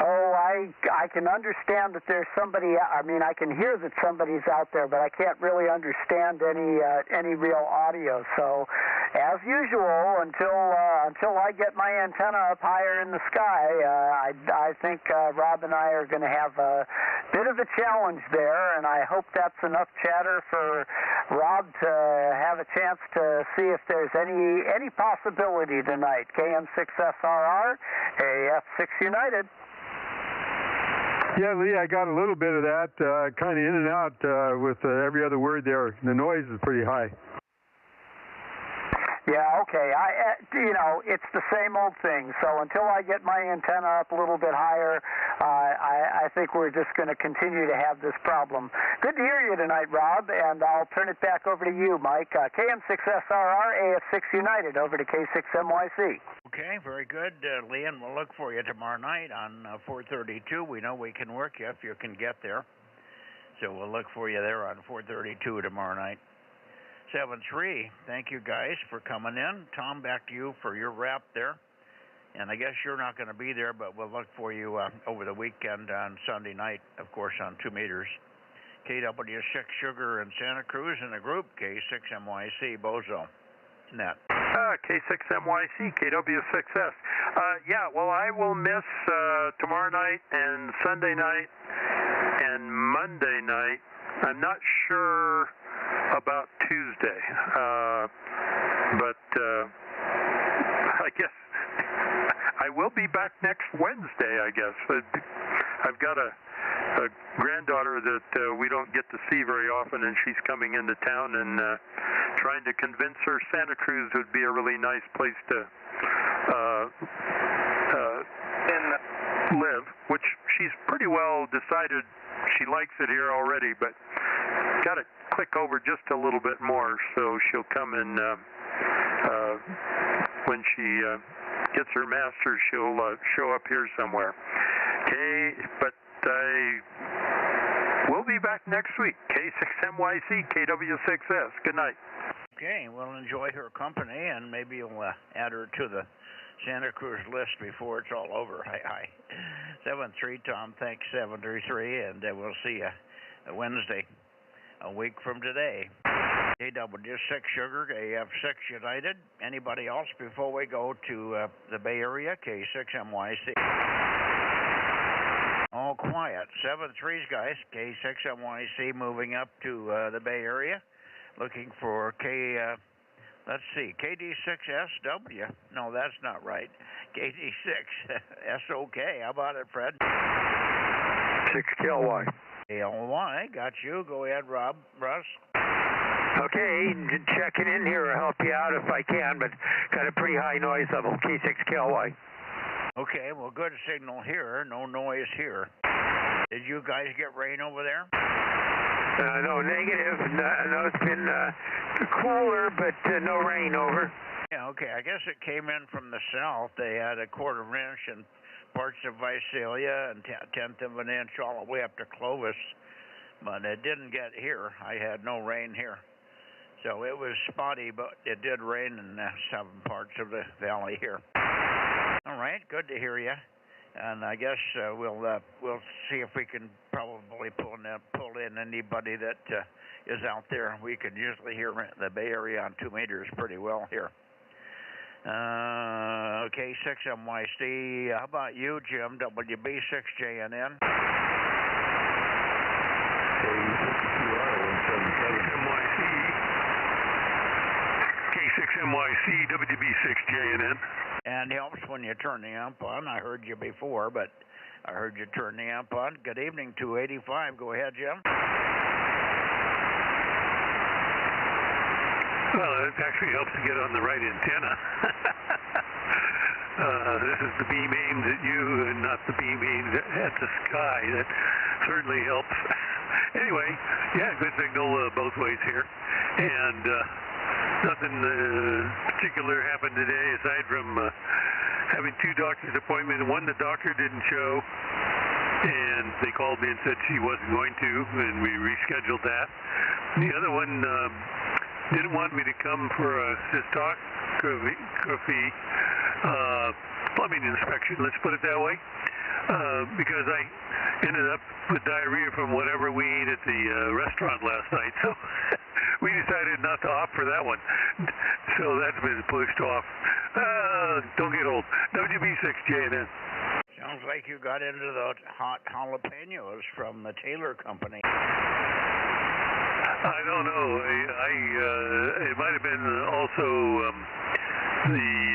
Oh, I can understand that there's somebody. I mean, I can hear that somebody's out there, but I can't really understand any real audio. So, as usual, until I get my antenna up higher in the sky, I think Rob and I are going to have a bit of a challenge there, and I hope that's enough chatter for Rob to have a chance to see if there's any possibility tonight. KM6SRR, AF6 United. Yeah, Lee, I got a little bit of that, kind of in and out with every other word there. The noise is pretty high. Yeah, okay. It's the same old thing. So until I get my antenna up a little bit higher, I think we're just going to continue to have this problem. Good to hear you tonight, Rob, and I'll turn it back over to you, Mike. KM6SRR, AF6 United, over to K6MYC. Okay, very good, Lee, and we'll look for you tomorrow night on 432. We know we can work you if you can get there. So we'll look for you there on 432 tomorrow night. 7-3, thank you guys for coming in. Tom, back to you for your wrap there. And I guess you're not going to be there, but we'll look for you over the weekend on Sunday night, of course, on 2 meters. KW6 Sugar in Santa Cruz in the group, K6MYC Bozo Net. K6MYC, KW6S. Yeah, well, I will miss tomorrow night and Sunday night and Monday night. I'm not sure about Tuesday, but I guess I will be back next Wednesday, I guess. I've got a granddaughter that we don't get to see very often, and she's coming into town, and trying to convince her Santa Cruz would be a really nice place to live, which she's pretty well decided she likes it here already, but got to click over just a little bit more, so she'll come in when she gets her master's, she'll show up here somewhere. Okay, but we'll be back next week. K6MYC, KW6S. Good night. Okay, we'll enjoy her company, and maybe you'll add her to the Santa Cruz list before it's all over. Hi. 7-3, Tom. Thanks, 7-3, and we'll see you Wednesday, a week from today. KW6 Sugar, AF6 United. Anybody else before we go to the Bay Area? K6MYC. All quiet. 7-3s, guys. K6MYC moving up to the Bay Area. Looking for Let's see, KD6SW. No, that's not right. KD6SOK. How about it, Fred? 6KLY. KLY. Got you. Go ahead, Russ. Okay, checking in here. I'll help you out if I can, but got a pretty high noise level, K6KLY. Okay, well, good signal here. No noise here. Did you guys get rain over there? No, negative. No, it's been cooler, but no rain over. Yeah, okay. I guess it came in from the south. They had a 1/4 inch in parts of Visalia and 1/10 of an inch all the way up to Clovis. But it didn't get here. I had no rain here. So it was spotty, but it did rain in some parts of the valley here. All right, good to hear you. And I guess we'll see if we can probably pull in anybody that is out there. We can usually hear the Bay Area on 2 meters pretty well here. Okay, 6MYC. How about you, Jim? WB6JNN. K6MYC, WB6JNN. And helps when you turn the amp on. I heard you before, but I heard you turn the amp on. Good evening, 285. Go ahead, Jim. Well, it actually helps to get on the right antenna. This is the beam aimed at you and not the beam aimed at the sky. That certainly helps. Anyway, yeah, good signal both ways here. And nothing particular happened today aside from having 2 doctor's appointments. One, the doctor didn't show, and they called me and said she wasn't going to, and we rescheduled that. The other one didn't want me to come for a cystoscopy plumbing inspection, let's put it that way, because I ended up with diarrhea from whatever we ate at the restaurant last night. So we decided not to opt for that one. So that's been pushed off. Don't get old. WB6JNN. Sounds like you got into the hot jalapenos from the Taylor Company. I don't know. It might have been also the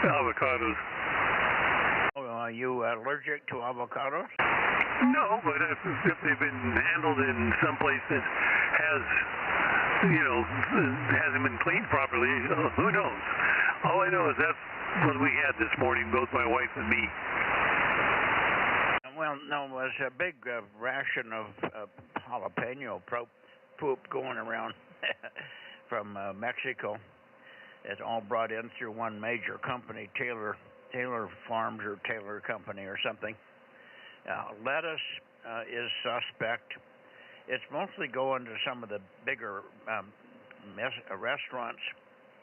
avocados. Oh, are you allergic to avocados? No, but if they've been handled in some place that has, hasn't been cleaned properly, who knows? All I know is that's what we had this morning, both my wife and me. Well, no, it was a big ration of jalapeno poop going around from Mexico. It's all brought in through one major company, Taylor Farms or Taylor Company or something. Lettuce is suspect. It's mostly going to some of the bigger restaurants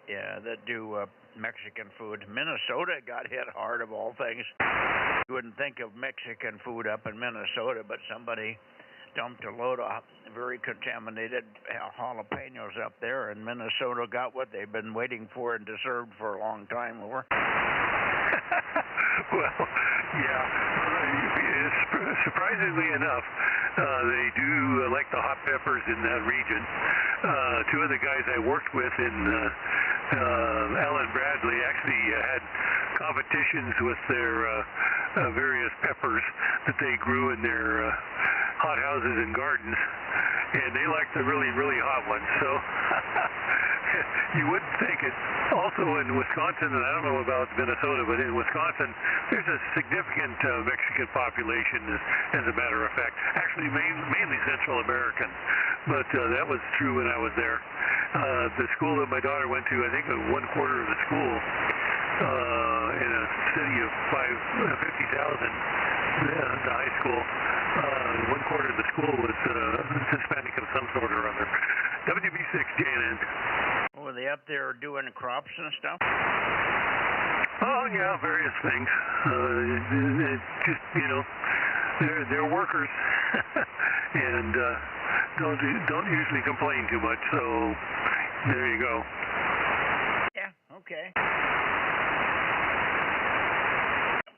that do Mexican food. Minnesota got hit hard, of all things. You wouldn't think of Mexican food up in Minnesota, but somebody dumped a load of very contaminated jalapenos up there, and Minnesota got what they've been waiting for and deserved for a long time over. Well, yeah. Surprisingly enough, they do like the hot peppers in that region. 2 of the guys I worked with in Allen Bradley actually had competitions with their various peppers that they grew in their hothouses and gardens, and they like the really, really hot ones. So you wouldn't think it. Also in Wisconsin, and I don't know about Minnesota, but in Wisconsin, there's a significant Mexican population, as a matter of fact. Actually, mainly Central American, but that was true when I was there. The school that my daughter went to, I think 1/4 of the school in a city of 50,000, the high school, 1/4 of the school was Hispanic of some sort or other. WB6JNN. Were they up there doing crops and stuff? Oh yeah, various things. Just they're workers, and don't usually complain too much. So there you go. Yeah. Okay.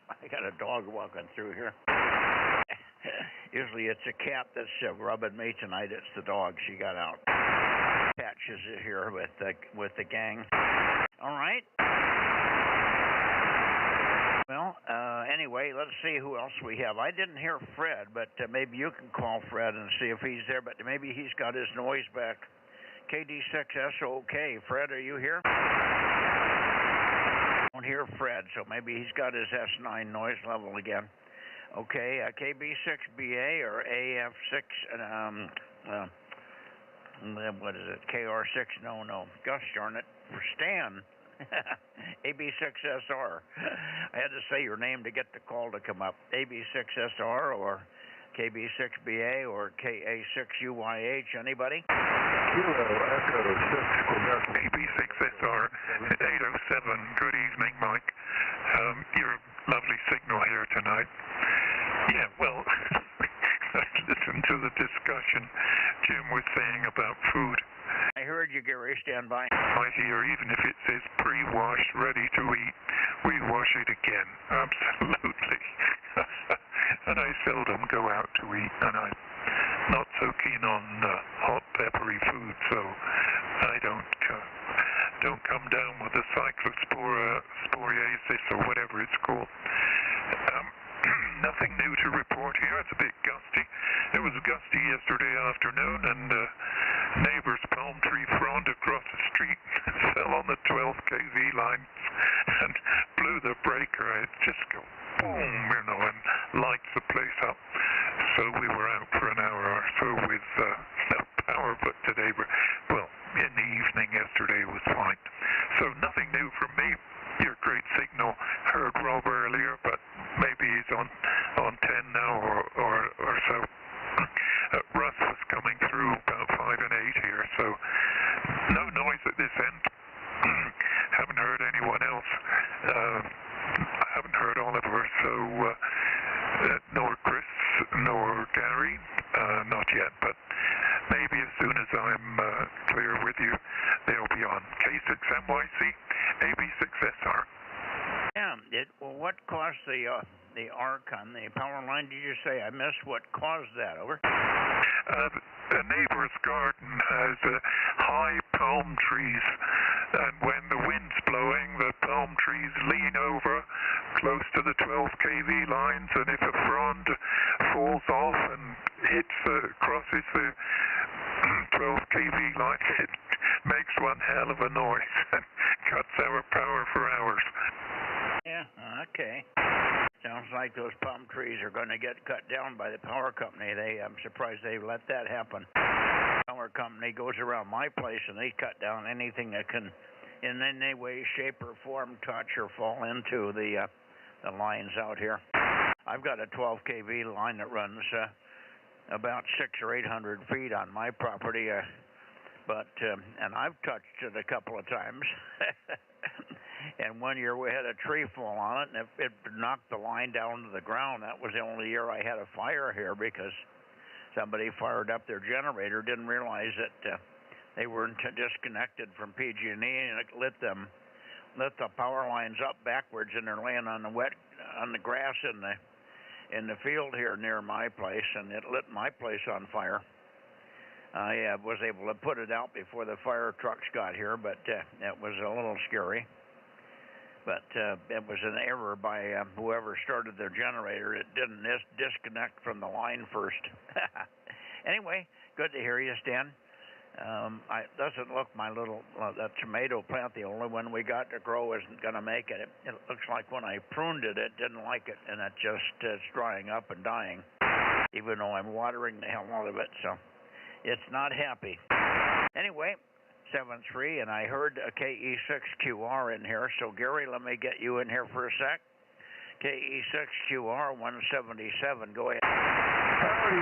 I got a dog walking through here. Usually it's a cat that's rubbing me tonight. It's the dog. She got out. scratches here with the gang. All right. Well, anyway, let's see who else we have. I didn't hear Fred, but maybe you can call Fred and see if he's there, but maybe he's got his noise back. KD6SOK. Fred, are you here? I don't hear Fred, so maybe he's got his S9 noise level again. Okay, KB6BA or AF6, what is it, KR6? No. Gosh darn it, for Stan. AB6SR. I had to say your name to get the call to come up. AB6SR or KB6BA or KA6UYH. Anybody? Kilo Echo 6 Quebec. AB6SR 807. Good evening, Mike. Your lovely signal here tonight. Yeah, well, let's listen to the discussion Jim was saying about food. I heard you, Gary. Stand by. Right here, even if it says pre-washed, ready to eat, we wash it again. Absolutely. And I seldom go out to eat, and I'm not so keen on hot, peppery food, so I don't come down with the cyclosporiasis or whatever it's called. Nothing new to report here. It's a bit gusty. It was gusty yesterday afternoon, and neighbor's palm tree frond across the street fell on the 12 kV line and blew the breaker. It just go boom, and lights the place up. So we were out for an hour or so with no power, but today in the evening yesterday was fine. So nothing new from me. Your great signal, heard Rob earlier, but maybe he's on 10 now or so. Russ was coming through about 5 and 8 here, so no noise at this end. Haven't heard anyone else. I haven't heard Oliver, so nor Chris, nor Gary, not yet, but maybe as soon as I'm clear with you, they'll be on. K6MYC, AB6SR. Yeah, what caused the arc on the power line, did you say? I missed what caused that, over. The neighbor's garden has high palm trees, and when the wind's blowing, the palm trees lean over close to the 12 kV lines, and if a frond falls off and crosses the 12 kV line, it makes one hell of a noise and cuts our power for hours. Yeah, okay. Sounds like those palm trees are going to get cut down by the power company. I'm surprised they let that happen. The power company goes around my place and they cut down anything that can, in any way, shape, or form, touch or fall into the lines out here. I've got a 12 kV line that runs about 600 or 800 feet on my property, and I've touched it a couple of times. And one year we had a tree fall on it, and it knocked the line down to the ground. That was the only year I had a fire here because somebody fired up their generator, didn't realize that they were disconnected from PG&E, and it lit the power lines up backwards, and they're laying on the grass in the field here near my place, and it lit my place on fire. I was able to put it out before the fire trucks got here, but it was a little scary. But it was an error by whoever started their generator. It didn't disconnect from the line first. Anyway, good to hear you, Stan. It doesn't look that tomato plant, the only one we got to grow, isn't going to make it. It looks like when I pruned it, it didn't like it, and it's drying up and dying, even though I'm watering the hell out of it, so it's not happy. Anyway, 7-3, and I heard a KE6QR in here, so Gary, let me get you in here for a sec. KE6QR 177, go ahead. Howdy,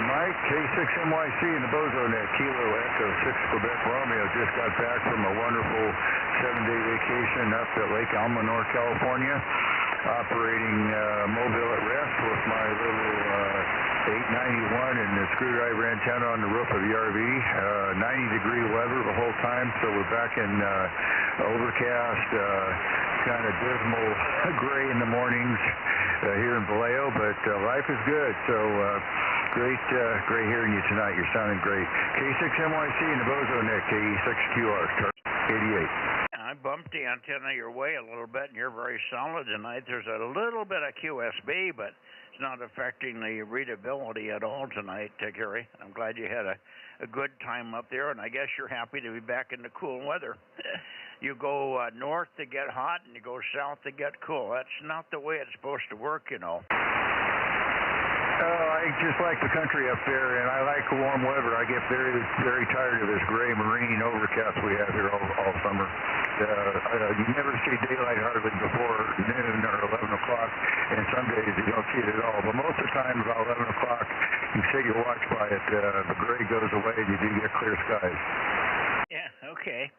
Mike, K6MYC in the Bozo Net, Kilo Echo 6 Quebec Romeo. Just got back from a wonderful 7-day vacation up at Lake Almanor, California, operating mobile at rest with my little 891 and the screwdriver antenna on the roof of the RV. 90-degree weather the whole time, so we're back in overcast, kind of dismal gray in the mornings here in Vallejo, but life is good. So Great hearing you tonight. You're sounding great. K6MYC in the Bozo Net, KE6QR, 88. I bumped the antenna your way a little bit, and you're very solid tonight. There's a little bit of QSB, but it's not affecting the readability at all tonight, Gary. I'm glad you had a good time up there, and I guess you're happy to be back in the cool weather. You go north to get hot, and you go south to get cool. That's not the way it's supposed to work, you know. Oh, I just like the country up there, and I like warm weather. I get very, very tired of this gray marine overcast we have here all summer. You never see daylight hardly before noon or 11 o'clock, and some days you don't see it at all. But most of the time, about 11 o'clock, you set your watch by it, the gray goes away, and you do get clear skies. Yeah, okay.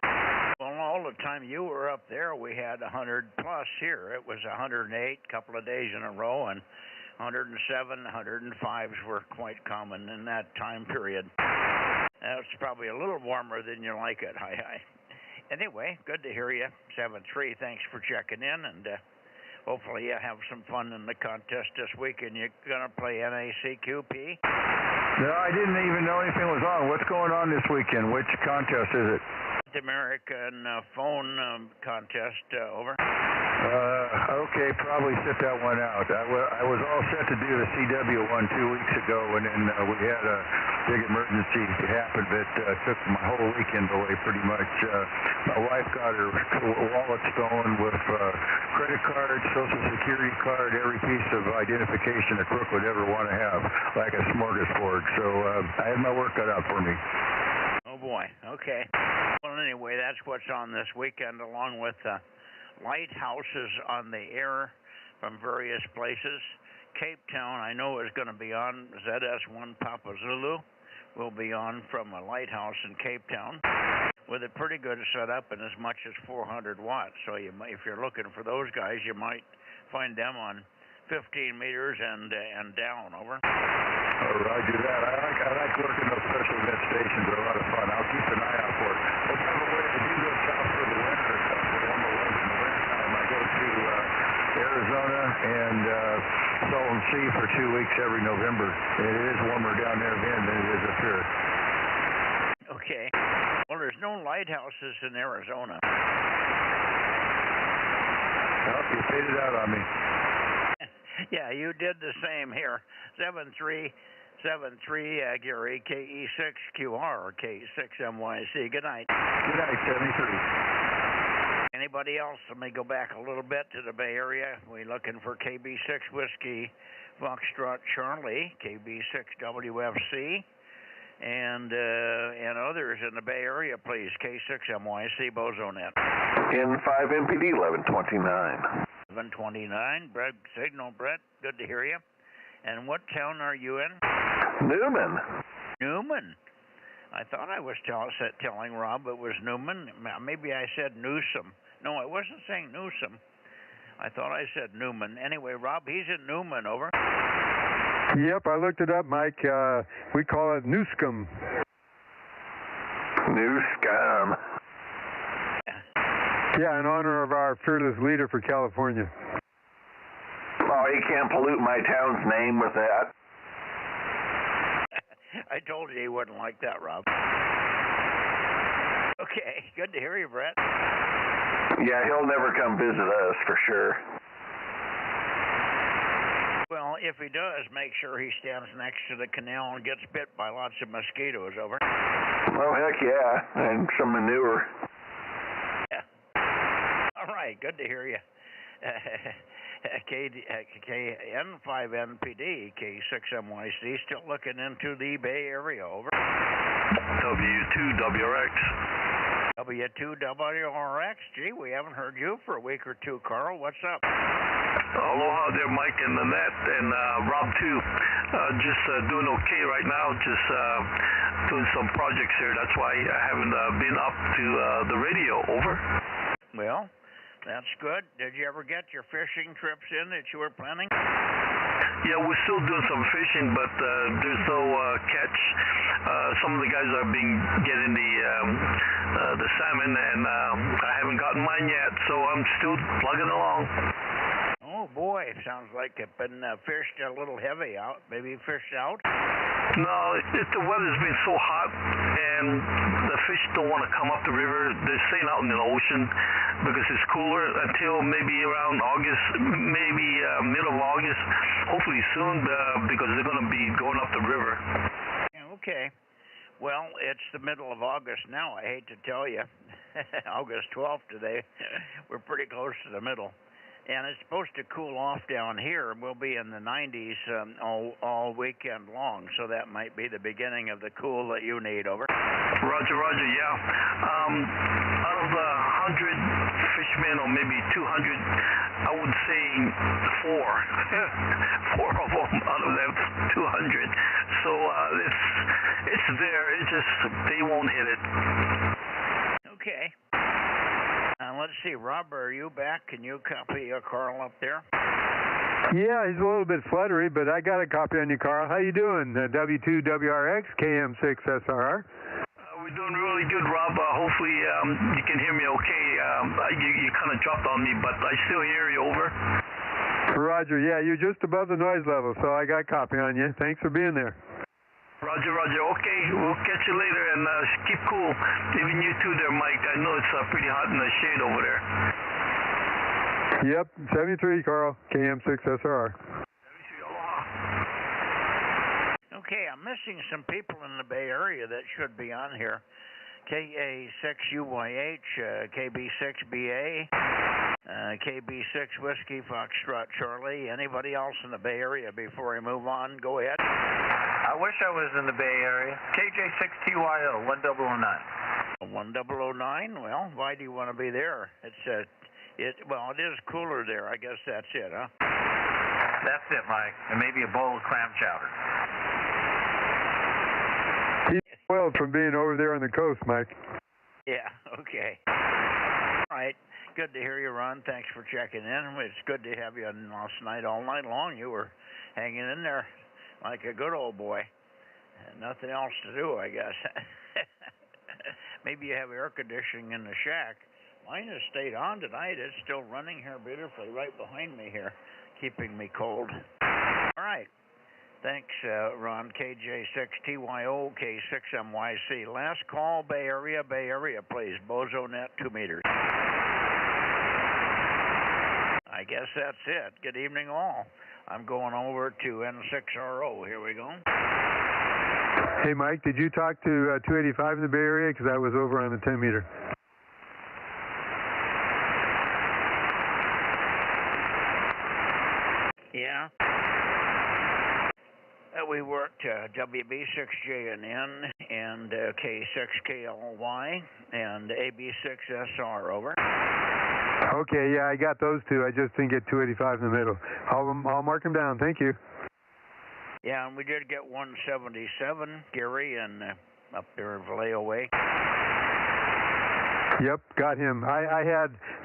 Well, all the time you were up there, we had 100 plus here. It was 108 a couple of days in a row, and 107, 105s were quite common in that time period. That's probably a little warmer than you like it. Hi. Anyway, good to hear you. 7-3, thanks for checking in, and hopefully you have some fun in the contest this weekend. You're going to play NACQP? No, I didn't even know anything was on. What's going on this weekend? Which contest is it? American phone contest, over. Okay, probably sit that one out. I was all set to do the CW one 2 weeks ago, and then we had a big emergency happen that took my whole weekend away pretty much. My wife got her wallet stolen with credit card, social security card, every piece of identification a crook would ever want to have, like a smorgasbord. So I had my work cut out for me. Oh boy, okay. Well, anyway, that's what's on this weekend, along with lighthouses on the air from various places. Cape Town, I know, is going to be on. ZS1 Papa Zulu will be on from a lighthouse in Cape Town with a pretty good setup and as much as 400 watts. So you might, if you're looking for those guys, you might find them on 15 meters and down, over. Roger that. I like working those special event stations. They're a lot of fun. I'll keep an eye out for it. Oh, by the way, I do go south for the winter, for warmer weather in the wintertime. I go to Arizona and Salton Sea for 2 weeks every November. And it is warmer down there then than it is up here. Okay. Well, there's no lighthouses in Arizona. Well, you faded out on me. Yeah, you did the same here. 7-3, Gary, KE6QR or K6MYC. Good night. Good night, 73. Anybody else? Let me go back a little bit to the Bay Area. We're looking for KB6 Whiskey Foxtrot Charlie, KB6WFC, and others in the Bay Area, please. K6MYC Bozo Net. N5MPD 1129. 1129. Brett, signal, Brett. Good to hear you. And what town are you in? Newman. I thought I was telling Rob it was Newman. Maybe I said Newsom. No, I wasn't saying Newsom. I thought I said Newman. Anyway, Rob, he's in Newman, over. Yep, I looked it up, Mike. We call it Newscomb. Newscomb. Yeah, in honor of our fearless leader for California. Oh, you can't pollute my town's name with that. I told you he wouldn't like that, Rob. Okay, good to hear you, Brett. Yeah, he'll never come visit us, for sure. Well, if he does, make sure he stands next to the canal and gets bit by lots of mosquitoes, over. Oh, heck yeah, and some manure. All right, good to hear you. N5NPD, K6MYC, still looking into the Bay Area, over. W2WRX. W2WRX, gee, we haven't heard you for a week or two, Carl. What's up? Aloha there, Mike and Annette, and Rob too. Just doing okay right now, just doing some projects here. That's why I haven't been up to the radio, over. Well, that's good. Did you ever get your fishing trips in that you were planning? Yeah, we're still doing some fishing, but there's no catch. Some of the guys have been getting the salmon, and I haven't gotten mine yet, so I'm still plugging along. Oh boy, sounds like it's been fished a little heavy out. Maybe fished out? No, the weather's been so hot, and the fish don't want to come up the river. They're staying out in the ocean because it's cooler until maybe around August, maybe middle of August, hopefully soon, because they're going to be going up the river. Okay. Well, it's the middle of August now. I hate to tell you. August 12th today. We're pretty close to the middle. And it's supposed to cool off down here. We'll be in the 90s all weekend long, so that might be the beginning of the cool that you need. Over. Roger, yeah. Out of the 100 fishermen, or maybe 200, I would say 4. 4 of them out of them 200. So it's there. It's just they won't hit it. Okay. Let's see, Rob, are you back? Can you copy Carl up there? Yeah, he's a little bit fluttery, but I got a copy on you, Carl. How you doing? W2WRX, KM6SRR. We're doing really good, Rob. Hopefully you can hear me okay. You kind of dropped on me, but I still hear you. Over. Roger, yeah, you're just above the noise level, so I got a copy on you. Thanks for being there. Roger. Okay, we'll catch you later, and keep cool. Even you too there, Mike. I know it's pretty hot in the shade over there. Yep, 73, Carl, KM6SRR. 73, aloha. Okay, I'm missing some people in the Bay Area that should be on here. KA6UYH, KB6BA, KB6 Whiskey Foxtrot Charlie. Anybody else in the Bay Area before I move on? Go ahead. I wish I was in the Bay Area. KJ6TYO, 1009. 1009? Well, why do you want to be there? It is cooler there. I guess that's it, huh? That's it, Mike. And maybe a bowl of clam chowder. Keep well from being over there on the coast, Mike. Yeah, okay. All right. Good to hear you, Ron. Thanks for checking in. It's good to have you on last night, all night long. You were hanging in there like a good old boy. Nothing else to do, I guess. Maybe you have air conditioning in the shack. Mine has stayed on tonight. It's still running here beautifully right behind me here, keeping me cold. All right. Thanks, Ron. KJ6TYO, K6MYC. Last call, Bay Area, please. Bozo Net, 2 meters. I guess that's it. Good evening, all. I'm going over to N6RO. Here we go. Hey, Mike, did you talk to 285 in the Bay Area? Because I was over on the 10 meter. Yeah. We worked WB6JNN and K6KLY and AB6SR, over. Okay, yeah, I got those two. I just didn't get 285 in the middle. I'll mark them down. Thank you. Yeah, and we did get 177, Gary, and up there in Vallejo Way. Yep, got him.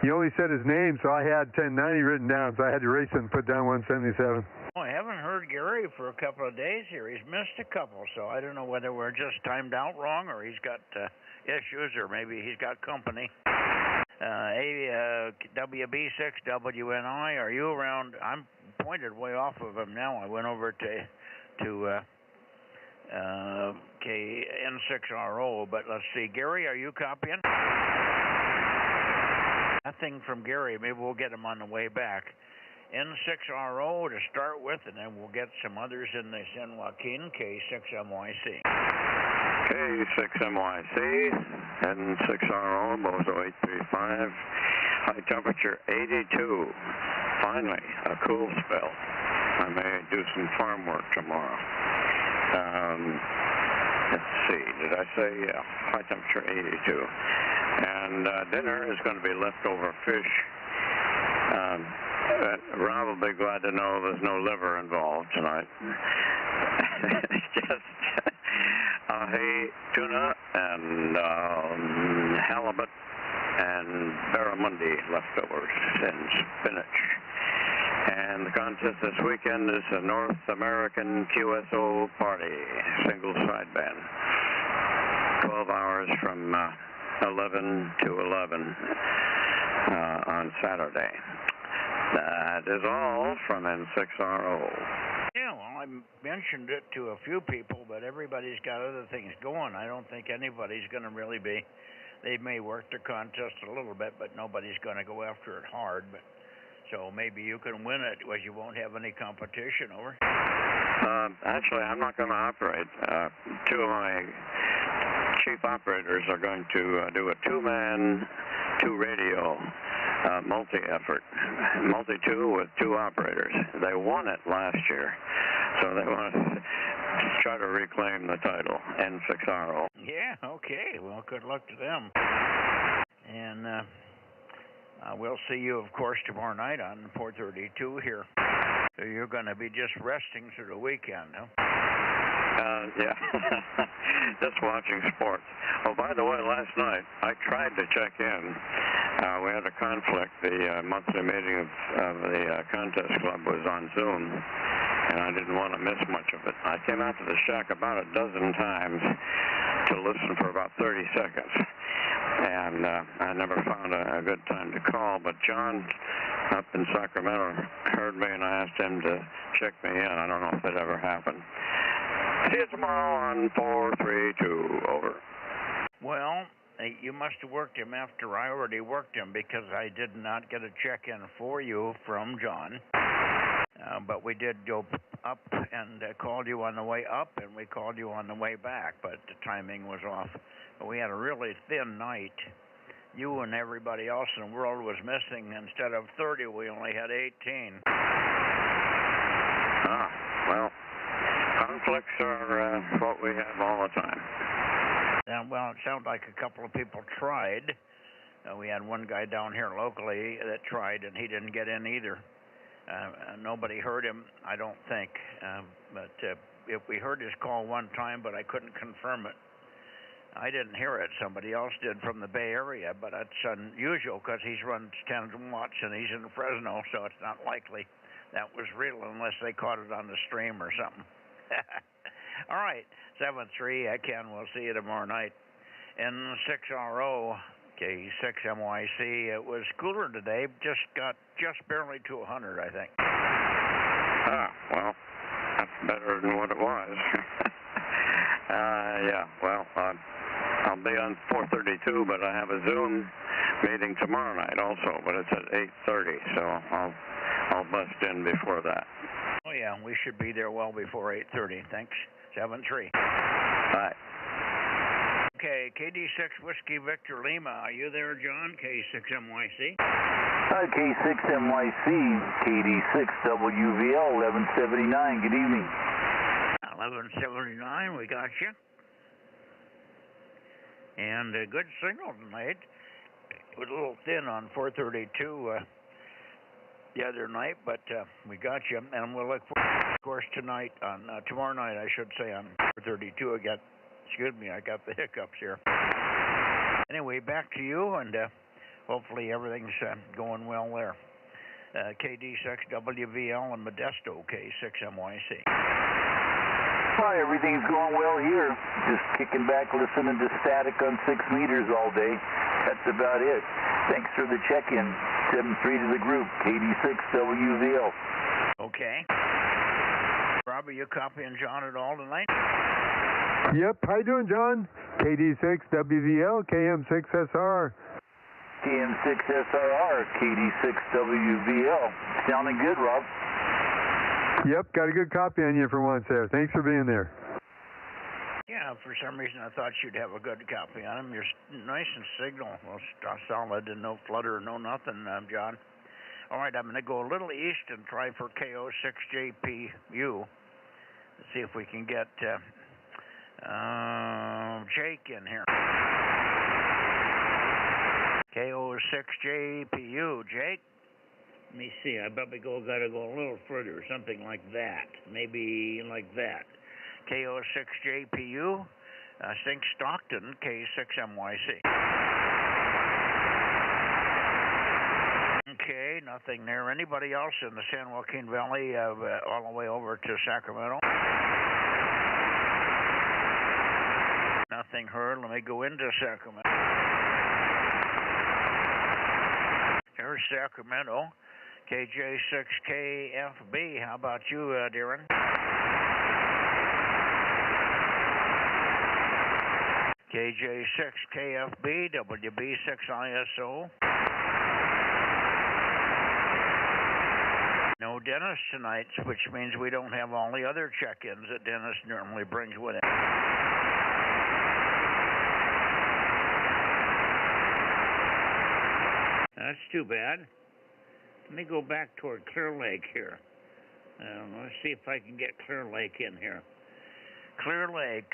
You only said his name, so I had 1090 written down, so I had to erase it and put down 177. Oh, I haven't heard Gary for a couple of days here. He's missed a couple, so I don't know whether we're just timed out wrong or he's got issues or maybe he's got company. WB6WNI, are you around? I'm pointed way off of him now. I went over to N6RO, but let's see. Gary, are you copying? Nothing from Gary. Maybe we'll get him on the way back. N6RO to start with, and then we'll get some others in the San Joaquin, K6MYC. K6MYC, N6RO, Bozo 835, high temperature 82. Finally, a cool spell. I may do some farm work tomorrow. Let's see, did I say, yeah, high temperature 82. And dinner is going to be leftover fish. Rob will be glad to know there's no liver involved tonight. It's just tuna and halibut and barramundi leftovers and spinach. And the contest this weekend is a North American QSO party, single sideband. 12 hours from 11 to 11 on Saturday. That is all from N6RO. Yeah, well, I mentioned it to a few people, but everybody's got other things going. I don't think anybody's going to really be. They may work the contest a little bit, but nobody's going to go after it hard. But so maybe you can win it, because you won't have any competition. Over. Actually, I'm not going to operate. Two of my chief operators are going to do a two-man, two-radio multi-effort, multi-two with two operators. They won it last year, so they want to try to reclaim the title, N6RO. Yeah, okay. Well, good luck to them. And we'll see you, of course, tomorrow night on 432 here. So you're going to be just resting through the weekend, huh? Yeah, just watching sports. Oh, by the way, last night I tried to check in. We had a conflict. The monthly meeting of the contest club was on Zoom, and I didn't want to miss much of it. I came out to the shack about a dozen times to listen for about 30 seconds, and I never found a good time to call, but John up in Sacramento heard me, and I asked him to check me in. I don't know if it ever happened. See you tomorrow on 432, over. Well, you must have worked him after I already worked him, because I did not get a check-in for you from John. But we did go up and called you on the way up, and we called you on the way back, but the timing was off. But we had a really thin night. You and everybody else in the world was missing. Instead of 30, we only had 18. Well, conflicts are what we have all the time. Well, it sounded like a couple of people tried. We had one guy down here locally that tried, and he didn't get in either. Nobody heard him, I don't think. But if we heard his call one time, but I couldn't confirm it. I didn't hear it. Somebody else did from the Bay Area, but that's unusual because he's run 10 watts and he's in Fresno, so it's not likely that was real unless they caught it on the stream or something. All right, 7-3, Ken, we'll see you tomorrow night. N6RO, K6MYC, it was cooler today, got barely to 100, I think. Well, that's better than what it was. Yeah, well, I'll be on 432, but I have a Zoom meeting tomorrow night also, but it's at 8:30, so I'll bust in before that. Oh, yeah, we should be there well before 8:30. Thanks. 7-3. Bye. Okay, KD6 Whiskey Victor Lima. Are you there, John? K6MYC? Hi, K6MYC, KD6WVL, 1179. Good evening. 1179, we got you. And a good signal tonight. It was a little thin on 432 the other night, but we got you. And we'll look forward, of course, tonight on tomorrow night, I should say, on 432 again. Excuse me, I got the hiccups here. Anyway, back to you, and hopefully everything's going well there. KD6WVL and Modesto, K6MYC. Hi, everything's going well here. Just kicking back, listening to static on 6 meters all day. That's about it. Thanks for the check-in. 7-3 to the group, KD6WVL. Okay. Rob, are you copying John at all tonight? Yep. How you doing, John? KD6WVL, KM6SR. KM6SRR, KD6WVL. Sounding good, Rob. Yep, got a good copy on you for once there. Thanks for being there. Yeah, for some reason I thought you'd have a good copy on him. You're nice and signal. Well, solid and no flutter, no nothing, John. All right, I'm going to go a little east and try for KO6JPU. Let's see if we can get Jake in here. KO6JPU, Jake. Let me see. I probably got to go a little further, something like that. Maybe like that. KO6JPU, Sink Stockton, K6MYC. Okay, nothing there. Anybody else in the San Joaquin Valley all the way over to Sacramento? Nothing heard. Let me go into Sacramento. Here's Sacramento. KJ6KFB, how about you, Darren? KJ6KFB, WB6ISO. No Dennis tonight, which means we don't have all the other check-ins that Dennis normally brings with him. That's too bad. Let me go back toward Clear Lake here. Let's see if I can get Clear Lake in here. Clear Lake,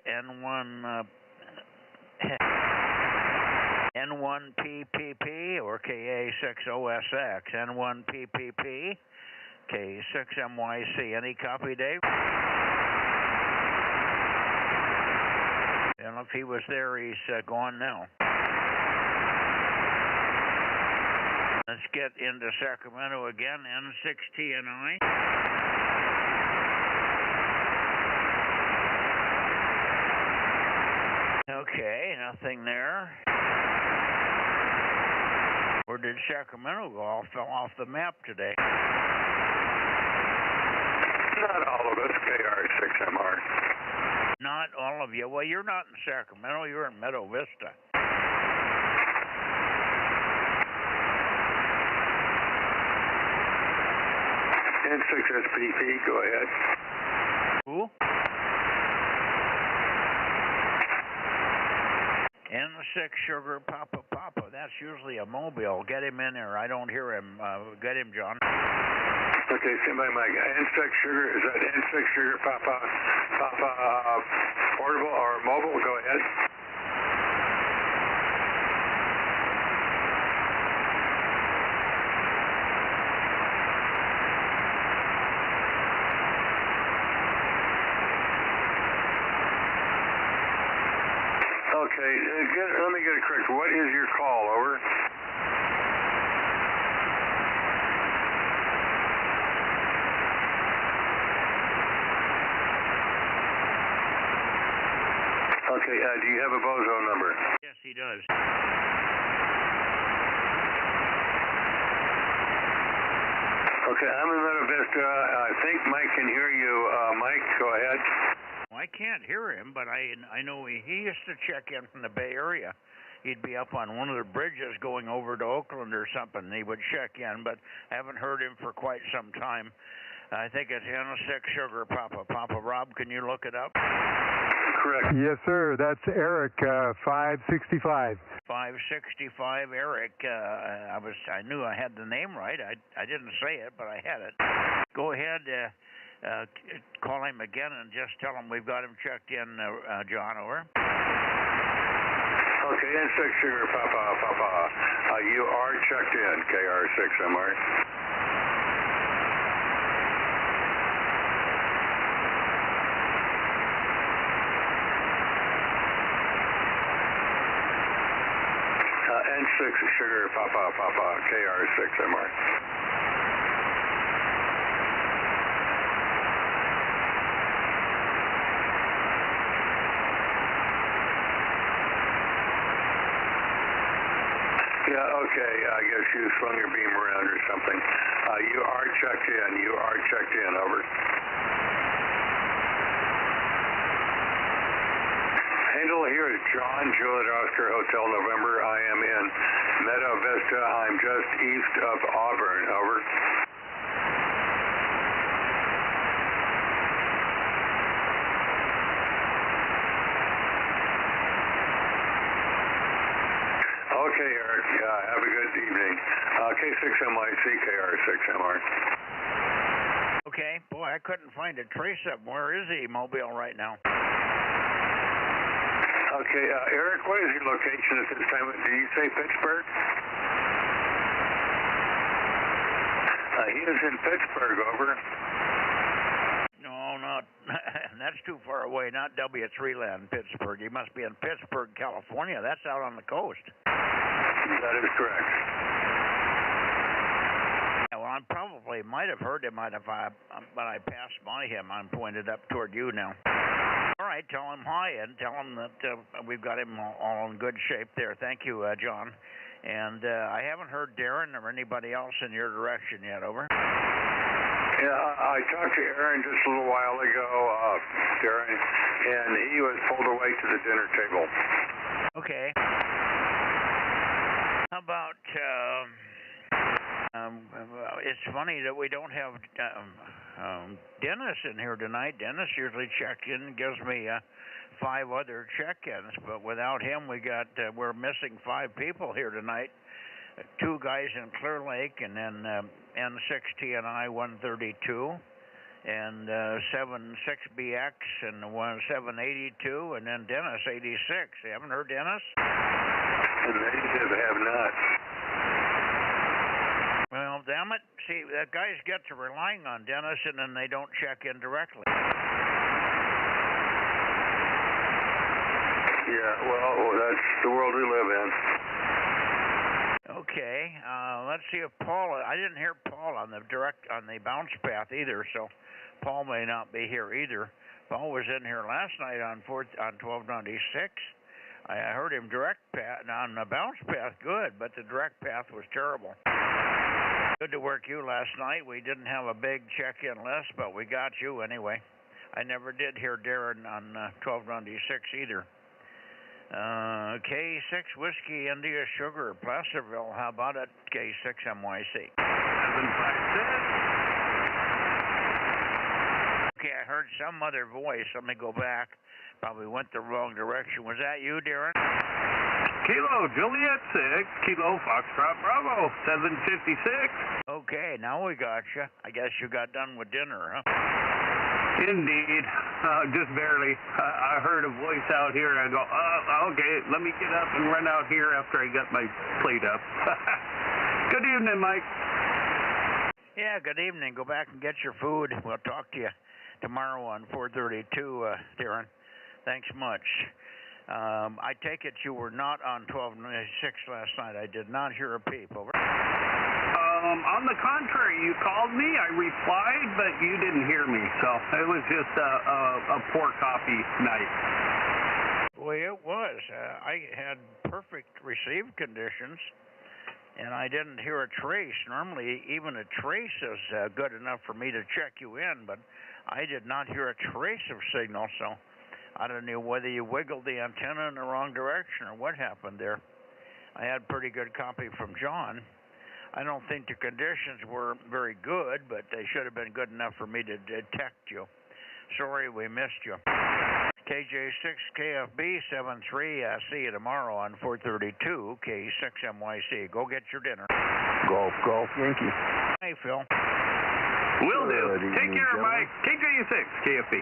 N1, N1PPP or KA6OSX, N1PPP, K6MYC. Any copy, Dave? And if he was there, he's gone now. Let's get into Sacramento again, N6TNI. Okay, nothing there. Where did Sacramento go? All fell off the map today. Not all of us, KR6MR. Not all of you. Well, you're not in Sacramento. You're in Meadow Vista. N6SPP, go ahead. Who? N6 Sugar Papa. That's usually a mobile. Get him in there. I don't hear him. Get him, John. Okay, stand by, Mike. N6 Sugar, is that N6 Sugar Papa portable or mobile? Go ahead. Okay, let me get it correct. What is your call? Over. Okay, do you have a Bozo number? Yes, he does. Okay, I'm in Meadow Vista. I think Mike can hear you. Mike, go ahead. Well, I can't hear him, but I know he used to check in from the Bay Area. He'd be up on one of the bridges going over to Oakland or something. He would check in, but I haven't heard him for quite some time. I think it's N6 Sugar Papa. Papa Rob, can you look it up? Correct. Yes, sir. That's Eric, 565. 565, Eric. I knew I had the name right. I didn't say it, but I had it. Go ahead. Call him again and just tell him we've got him checked in, John, over. Okay, N6 Sugar Papa. You are checked in, KR6MR. N6 Sugar Papa, KR6MR. Yeah, okay, I guess you swung your beam around or something. You are checked in, over. Handle here is John, Juliet Oscar Hotel November. I am in Meadow Vista. I'm just east of Auburn, over. Okay, Eric. Have a good evening. K6MIC, KR6MR. Okay. Boy, I couldn't find a trace of him. Where is he, Mobile, right now? Okay, Eric, what is your location at this time? Did you say Pittsburgh? He is in Pittsburgh, over. No, not. That's too far away. Not W3 land, Pittsburgh. He must be in Pittsburgh, California. That's out on the coast. That is correct. Yeah, well, I probably might have heard him, but I passed by him. I'm pointed up toward you now. All right, tell him hi and tell him that we've got him all in good shape there. Thank you, John. And I haven't heard Darren or anybody else in your direction yet, over. Yeah, I talked to Aaron just a little while ago, Darren, and he was pulled away to the dinner table. Okay. How about, it's funny that we don't have Dennis in here tonight. Dennis usually checks in, gives me 5 other check-ins, but without him, we're missing 5 people here tonight. 2 guys in Clear Lake, and then N60 and I-132, and 76BX and 782, and then Dennis 86. You haven't heard Dennis? Negative, have not. Well, damn it. See, guys get to relying on Dennis, and then they don't check in directly. Yeah, well, that's the world we live in. Okay, let's see if Paul. I didn't hear Paul on the bounce path either, so Paul may not be here either. Paul was in here last night on 1296. I heard him direct path on the bounce path, good, but the direct path was terrible. Good to work you last night. We didn't have a big check-in list, but we got you anyway. I never did hear Darren on 1296 either. K6 Whiskey India Sugar, Placerville. How about it, K6 MYC? 756. Okay, I heard some other voice. Let me go back. Probably went the wrong direction. Was that you, Darren? Kilo Juliet 6, Kilo Foxtrot Bravo, 756. Okay, now we got you. I guess you got done with dinner, huh? Indeed, just barely. I heard a voice out here. I go, okay, let me get up and run out here after I got my plate up. Good evening, Mike. Yeah, good evening. Go back and get your food. We'll talk to you tomorrow on 432, Darren. Thanks much. I take it you were not on 1296 last night. I did not hear a peep. Over. On the contrary, you called me, I replied, but you didn't hear me, so it was just a poor copy night. Boy, it was. I had perfect receive conditions, and I didn't hear a trace. Normally, even a trace is good enough for me to check you in, but I did not hear a trace of signal, so I don't know whether you wiggled the antenna in the wrong direction or what happened there. I had pretty good copy from John. I don't think the conditions were very good, but they should have been good enough for me to detect you. Sorry we missed you. KJ6 KFB 73. See you tomorrow on 432 K6 MYC. Go get your dinner. Golf, Yankee. Hey, Phil. Will do. Take care, Mike. KJ6 KFB.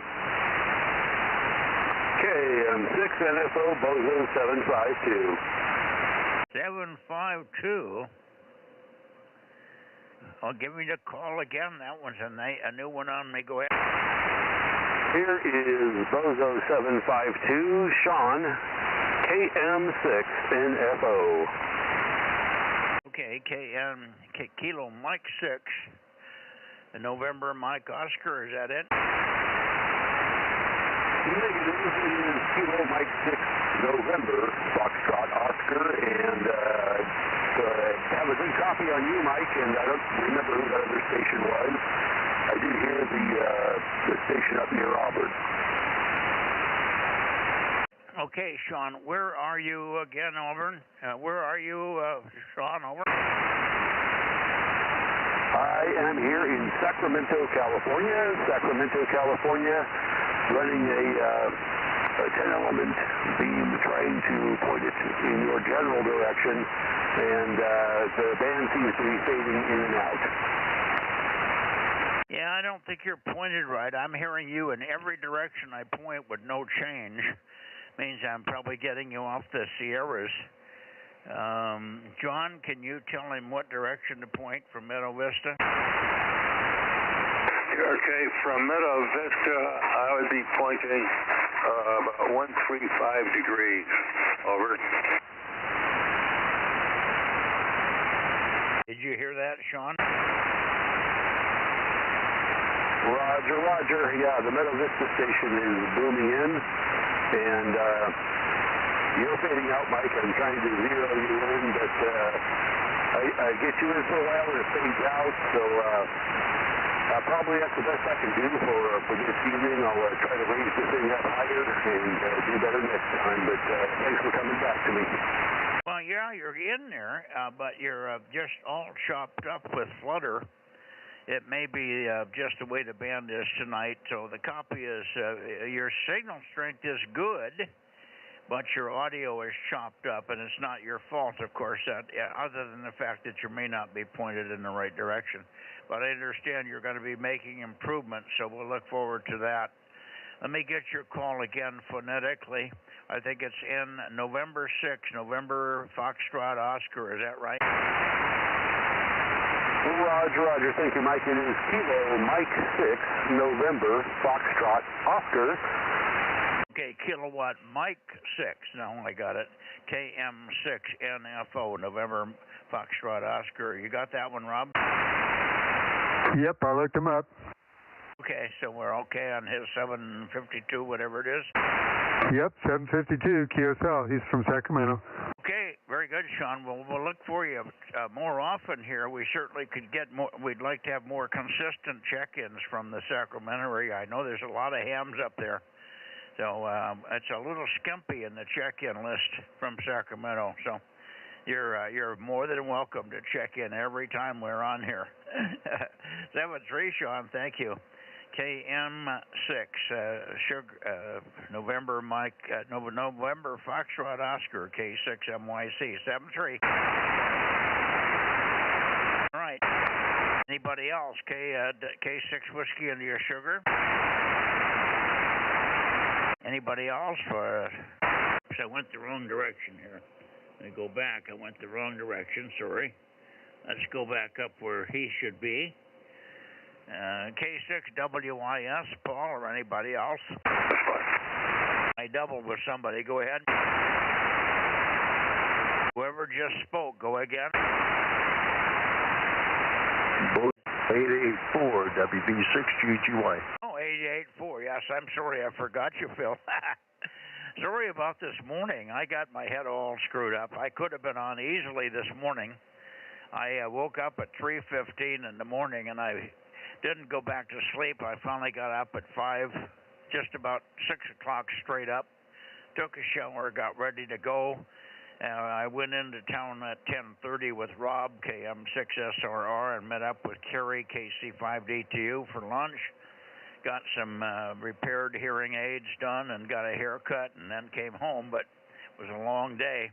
KM6 NFO Bozo 752. 752. Well, give me the call again. That one's a new one on me. Go ahead. Here is Bozo 752, Sean, KM6 NFO. Okay, Kilo Mike 6, the November Mike Oscar, is that it? Negative, it is Kilo Mike 6, November, Foxtrot Oscar, and have a good copy on you, Mike, and I don't remember who that other station was. I did hear the station up near Auburn. Okay, Sean, where are you again, Auburn? Where are you, Sean, over? I am here in Sacramento, California, running a 10-element beam trying to point it in your general direction, and the band seems to be fading in and out. Yeah, I don't think you're pointed right. I'm hearing you in every direction I point with no change. Means I'm probably getting you off the Sierras. John, can you tell him what direction to point from Meadow Vista? Okay, from Meadow Vista, I would be pointing about 135 degrees. Over. Did you hear that, Sean? Roger, roger. Yeah, the Meadow Vista station is booming in, and you're fading out, Mike. I'm trying to zero you in, but I get you in for a while and it fades out, so probably that's the best I can do for this evening. I'll try to raise the thing up higher and do better next time, but thanks for coming back to me. Well, yeah, you're in there, but you're just all chopped up with flutter. It may be just the way the band is tonight, so the copy is, your signal strength is good, but your audio is chopped up, and it's not your fault, of course, other than the fact that you may not be pointed in the right direction. But I understand you're going to be making improvements, so we'll look forward to that. Let me get your call again phonetically. I think it's in November 6, November Foxtrot Oscar, is that right? Roger, roger. Thank you, Mike. It is Kilo Mike 6, November Foxtrot Oscar. Okay, Kilowatt Mike 6. No, I got it. KM6NFO, November Foxtrot Oscar. You got that one, Rob? Yep, I looked him up. Okay, so we're okay on his 752, whatever it is? Yep, 752, Kiyosal. He's from Sacramento. Okay, very good, Sean. We'll look for you more often here. We certainly could get more. We'd like to have more consistent check-ins from the Sacramento area. I know there's a lot of hams up there. So it's a little skimpy in the check-in list from Sacramento. So you're more than welcome to check in every time we're on here. 7-3, Sean. Thank you. KM6 November Mike November Foxtrot Oscar K6 MYC 7-3. All right. Anybody else? K6 Whiskey into your sugar. Anybody else? I went the wrong direction here. Let me go back. I went the wrong direction. Sorry. Let's go back up where he should be. K6WIS, Paul, or anybody else? I doubled with somebody. Go ahead. Whoever just spoke, go again. 884 WB6GGY. Oh, 884. Yes, I'm sorry. I forgot you, Phil. Sorry about this morning. I got my head all screwed up. I could have been on easily this morning. I woke up at 3:15 in the morning, and I didn't go back to sleep. I finally got up at 5, just about 6 o'clock straight up, took a shower, got ready to go. I went into town at 10:30 with Rob, KM6SRR, and met up with Kerry, KC5DTU, for lunch. Got some repaired hearing aids done and got a haircut, and then came home, but it was a long day.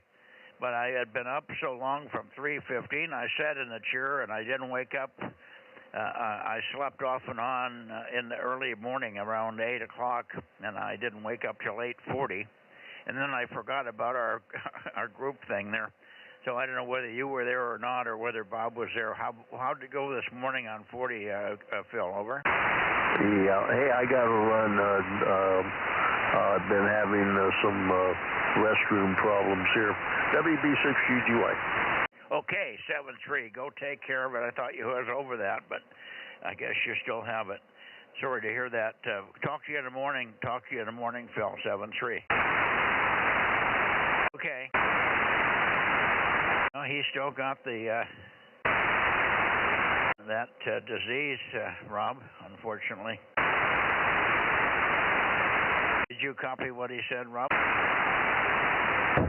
But I had been up so long from 3:15, I sat in the chair and I didn't wake up. I slept off and on in the early morning around 8 o'clock, and I didn't wake up till 8:40. And then I forgot about our group thing there. So I don't know whether you were there or not, or whether Bob was there. How'd it go this morning on 40, Phil? Over? Yeah. Hey, I got to run. I've been having some restroom problems here. WB6GGY. Okay, 7-3. Go take care of it. I thought you was over that, but I guess you still have it. Sorry to hear that. Talk to you in the morning. Talk to you in the morning, Phil. 7-3. Okay. Well, he still got the that disease, Rob, unfortunately. Did you copy what he said, Rob?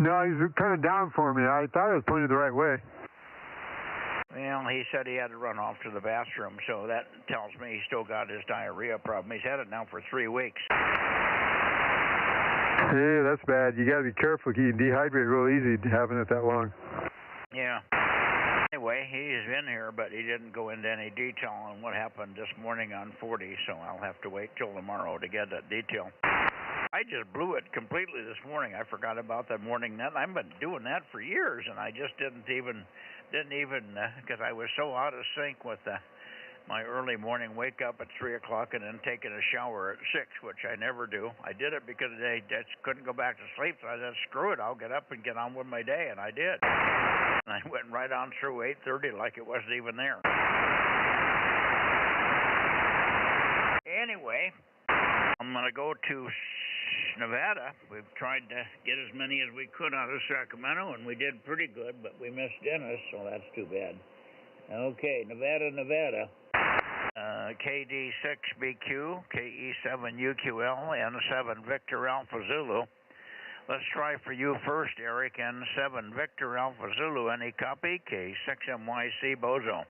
No, he's kind of down for me. I thought I was pointed the right way. Well, he said he had to run off to the bathroom, so that tells me he still got his diarrhea problem. He's had it now for 3 weeks. Yeah, that's bad. You got to be careful. You can dehydrate real easy having it that long. Yeah. Anyway, he's in here, but he didn't go into any detail on what happened this morning on 40, so I'll have to wait till tomorrow to get that detail. I just blew it completely this morning. I forgot about that morning net. I've been doing that for years, and I just didn't even, because I was so out of sync with my early morning wake up at 3 o'clock and then taking a shower at 6, which I never do. I did it because I just couldn't go back to sleep, so I said, screw it, I'll get up and get on with my day, and I did. And I went right on through 8:30 like it wasn't even there. Anyway, I'm going to go to Nevada. We've tried to get as many as we could out of Sacramento, and we did pretty good, but we missed Dennis, so that's too bad. Okay, Nevada. KD6BQ, KE7UQL, N7 Victor Alpha Zulu. Let's try for you first, Eric. N7 Victor Alpha Zulu. Any copy? K6MYC Bozo.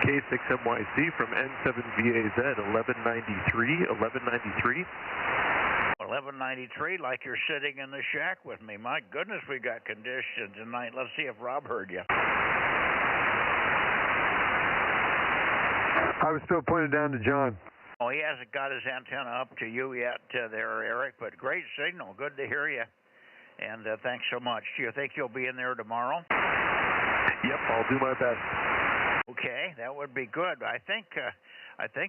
K6MYC from N7VAZ, 1193, 1193. 1193, like you're sitting in the shack with me. My goodness, we got conditions tonight. Let's see if Rob heard you. I was still pointed down to John. Oh, he hasn't got his antenna up to you yet there, Eric, but great signal. Good to hear you. And thanks so much. Do you think you'll be in there tomorrow? Yep, I'll do my best. Okay, that would be good. I think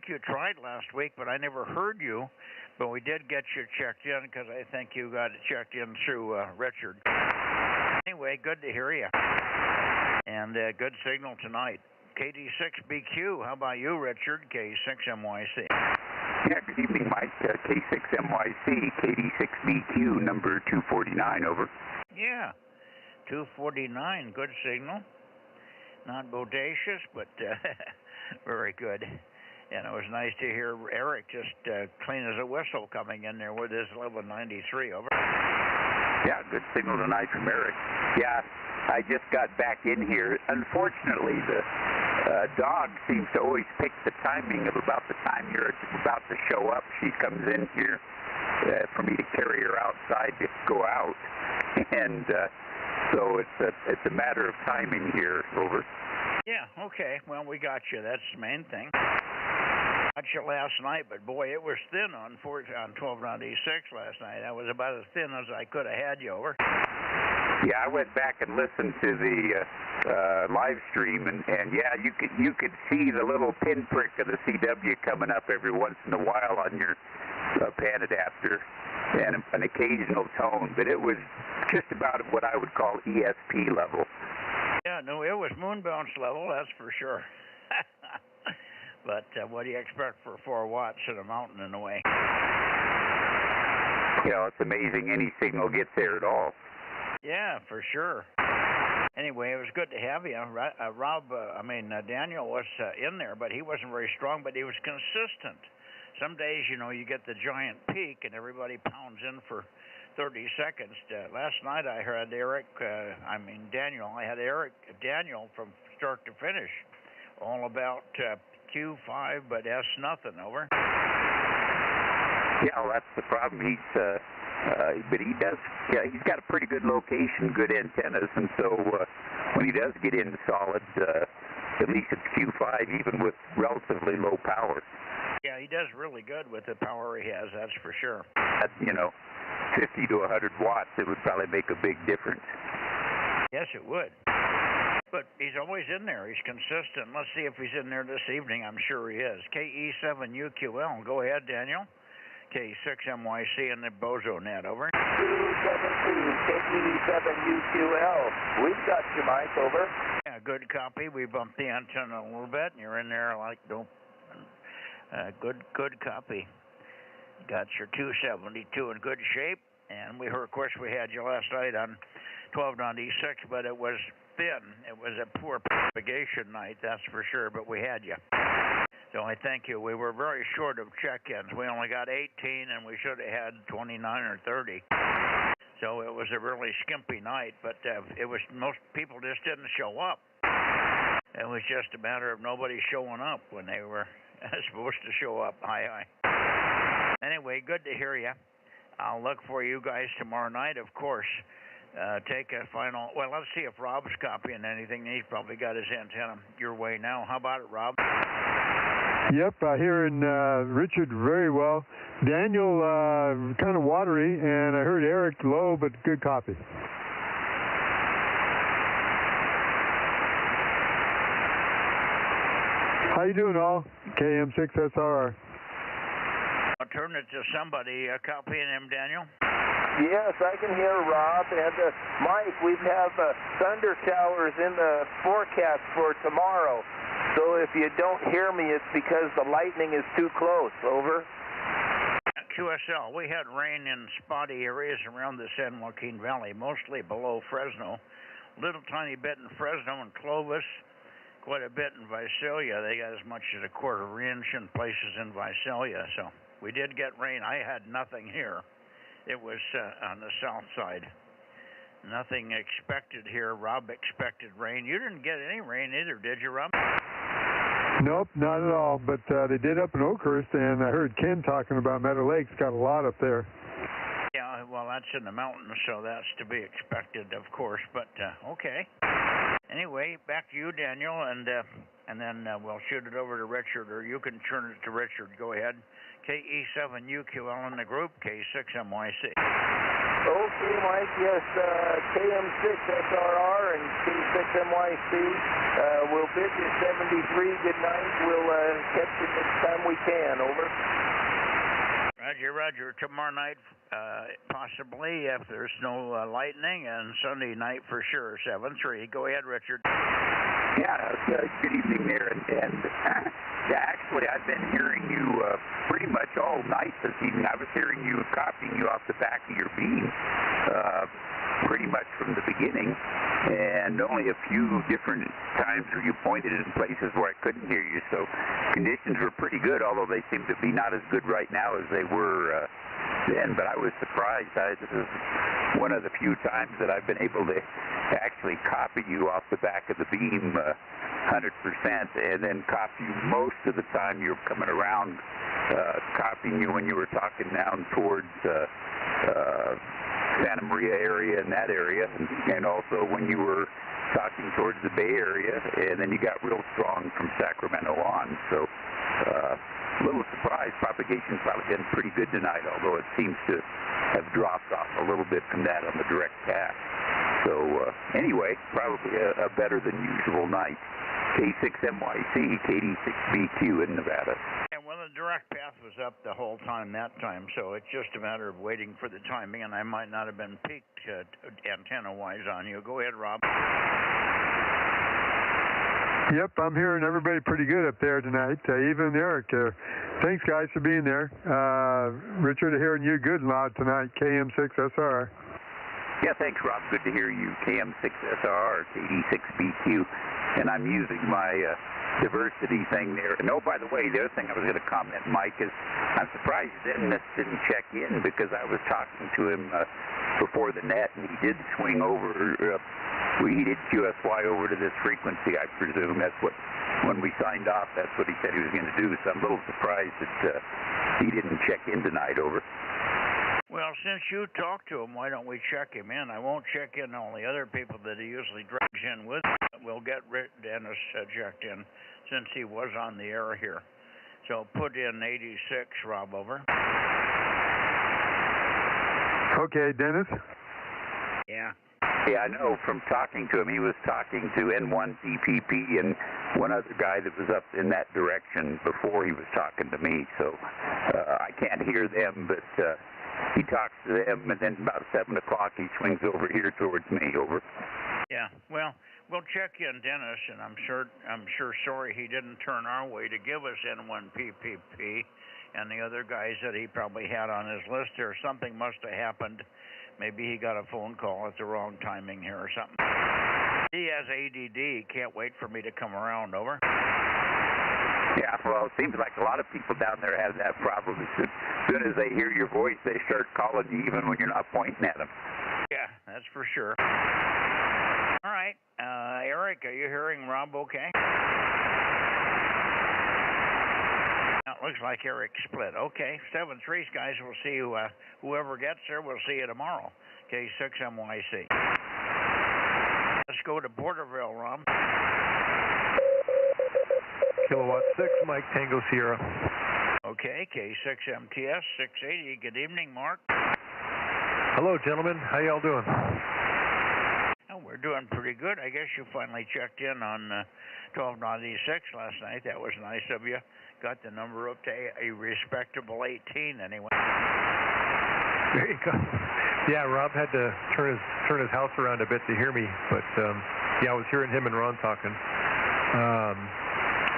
you tried last week, but I never heard you. But we did get you checked in because I think you got it checked in through Richard. Anyway, good to hear you. And good signal tonight. KD6BQ, how about you, Richard? K6MYC. Yeah, good evening, Mike. K6MYC, KD6BQ, number 249, over. Yeah, 249, good signal. Not bodacious, but very good. And it was nice to hear Eric just clean as a whistle coming in there with his 1193, over. Yeah, good signal tonight from Eric. Yeah, I just got back in here. Unfortunately, the dog seems to always pick the timing of about the time you're about to show up. She comes in here for me to carry her outside to go out. And so it's a matter of timing here, over. Yeah, okay. Well, we got you. That's the main thing. Got you last night, but boy, it was thin on 1296 last night. That was about as thin as I could have had you, over. Yeah, I went back and listened to the live stream, and yeah, you could see the little pinprick of the CW coming up every once in a while on your pan adapter, and an occasional tone, but it was just about what I would call ESP level. Yeah, no, it was moon bounce level, that's for sure. But what do you expect for 4 watts in a mountain in a way? You know, it's amazing any signal gets there at all. Yeah, for sure. Anyway, it was good to have you. Daniel was in there, but he wasn't very strong, but he was consistent. Some days, you know, you get the giant peak and everybody pounds in for 30 seconds. Last night I heard Daniel. I had Daniel from start to finish, all about Q5, but S nothing, over. Yeah, well, that's the problem. But he does, yeah, he's got a pretty good location, good antennas, and so when he does get into solid, at least it's Q5, even with relatively low power. Yeah, he does really good with the power he has, that's for sure. At, 50 to 100 watts, it would probably make a big difference. Yes, it would. But he's always in there. He's consistent. Let's see if he's in there this evening. I'm sure he is. KE7UQL. Go ahead, Daniel. K6MYC and the Bozo Net, over. 272, KE7UQL. We've got you, Mike, over. Yeah, good copy. We bumped the antenna a little bit, and you're in there like dope. Good copy. Got your 272 in good shape, and of course, we had you last night on 1296, but it was thin. It was a poor propagation night, that's for sure, but we had you. So I thank you. We were very short of check-ins. We only got 18, and we should have had 29 or 30. So it was a really skimpy night, but most people just didn't show up. It was just a matter of nobody showing up when they were supposed to show up. Hi. Anyway, good to hear you. I'll look for you guys tomorrow night, of course. Take a final... Well, let's see if Rob's copying anything. He's probably got his antenna your way now. How about it, Rob? Yep, hearing Richard very well. Daniel, kind of watery, and I heard Eric low, but good copy. How you doing, all? KM6SR. I'll turn it to somebody copying him, Daniel. Yes, I can hear Rob. And Mike, we have thunder showers in the forecast for tomorrow. So if you don't hear me, it's because the lightning is too close. Over. QSL, we had rain in spotty areas around the San Joaquin Valley, mostly below Fresno. Little tiny bit in Fresno and Clovis, quite a bit in Visalia. They got as much as a quarter inch in places in Visalia. So we did get rain. I had nothing here. It was on the south side. Nothing expected here. Rob expected rain. You didn't get any rain either, did you, Rob? Nope, not at all. But they did up in Oakhurst, and I heard Ken talking about Meadow Lake's got a lot up there. Yeah, well, that's in the mountains, so that's to be expected, of course. But okay. Anyway, back to you, Daniel, and then we'll shoot it over to Richard, or you can turn it to Richard. Go ahead. KE7UQL in the group, K6MYC. Okay, Mike, yes, KM6SRR and K6MYC. We'll bid you 73. Good night. We'll catch you next time we can. Over. Roger, roger. Tomorrow night, possibly, if there's no lightning, and Sunday night for sure, 7-3. Go ahead, Richard. Yeah, good evening there. And yeah, actually, I've been hearing you pretty much all night this evening. I was hearing you copying you off the back of your beam pretty much from the beginning, and only a few different times where you pointed in places where I couldn't hear you. So conditions were pretty good, although they seem to be not as good right now as they were then. But I was surprised. This is one of the few times that I've been able to actually copy you off the back of the beam 100%, and then copy you most of the time you're coming around, copying you when you were talking down towards Santa Maria area and that area, and also when you were talking towards the Bay Area, and then you got real strong from Sacramento on. So a little surprised. Propagation's probably been pretty good tonight, although it seems to have dropped off a little bit from that on the direct path. So anyway, probably a better than usual night. K6MYC, KD6BQ in Nevada. And well, the direct path was up the whole time that time, so it's just a matter of waiting for the timing, and I might not have been peaked antenna-wise on you. Go ahead, Rob. Yep, I'm hearing everybody pretty good up there tonight, even Eric. Thanks, guys, for being there. Richard, hearing you good and loud tonight, KM6SR. Yeah, thanks, Rob. Good to hear you, KM6SR, KD6BQ. And I'm using my diversity thing there. And oh, by the way, the other thing I was going to comment, Mike, is I'm surprised Dennis didn't check in, because I was talking to him before the net, and he did swing over. He did QSY over to this frequency, I presume. That's what, when we signed off, that's what he said he was going to do. So I'm a little surprised that he didn't check in tonight. Over. Well, since you talked to him, why don't we check him in? I won't check in all the other people that he usually drags in with. We'll get Dennis checked in, since he was on the air here. So put in 86, Rob, over. Okay, Dennis? Yeah. Yeah, I know from talking to him, he was talking to N1PPP and one other guy that was up in that direction before he was talking to me. So I can't hear them, but he talks to them, and then about 7 o'clock he swings over here towards me. Over. Yeah, well, we'll check in Dennis, and I'm sure sorry he didn't turn our way to give us N1PPP and the other guys that he probably had on his list here. Something must have happened. Maybe he got a phone call at the wrong timing here or something. He has ADD. He can't wait for me to come around. Over. Yeah, well, it seems like a lot of people down there have that problem. As soon as they hear your voice, they start calling you even when you're not pointing at them. Yeah, that's for sure. All right. Eric, are you hearing Rob okay? It looks like Eric split. Okay, 7-3, guys. We'll see whoever gets there. We'll see you tomorrow. K6MYC. Let's go to Porterville, Rob. Kilowatt 6, Mike Tango Sierra. Okay, K6MTS 680. Good evening, Mark. Hello, gentlemen. How y'all doing? Oh, we're doing pretty good. I guess you finally checked in on 1296 last night. That was nice of you. Got the number up to a respectable 18 anyway. There you go. Yeah, Rob had to turn his house around a bit to hear me, but yeah, I was hearing him and Ron talking.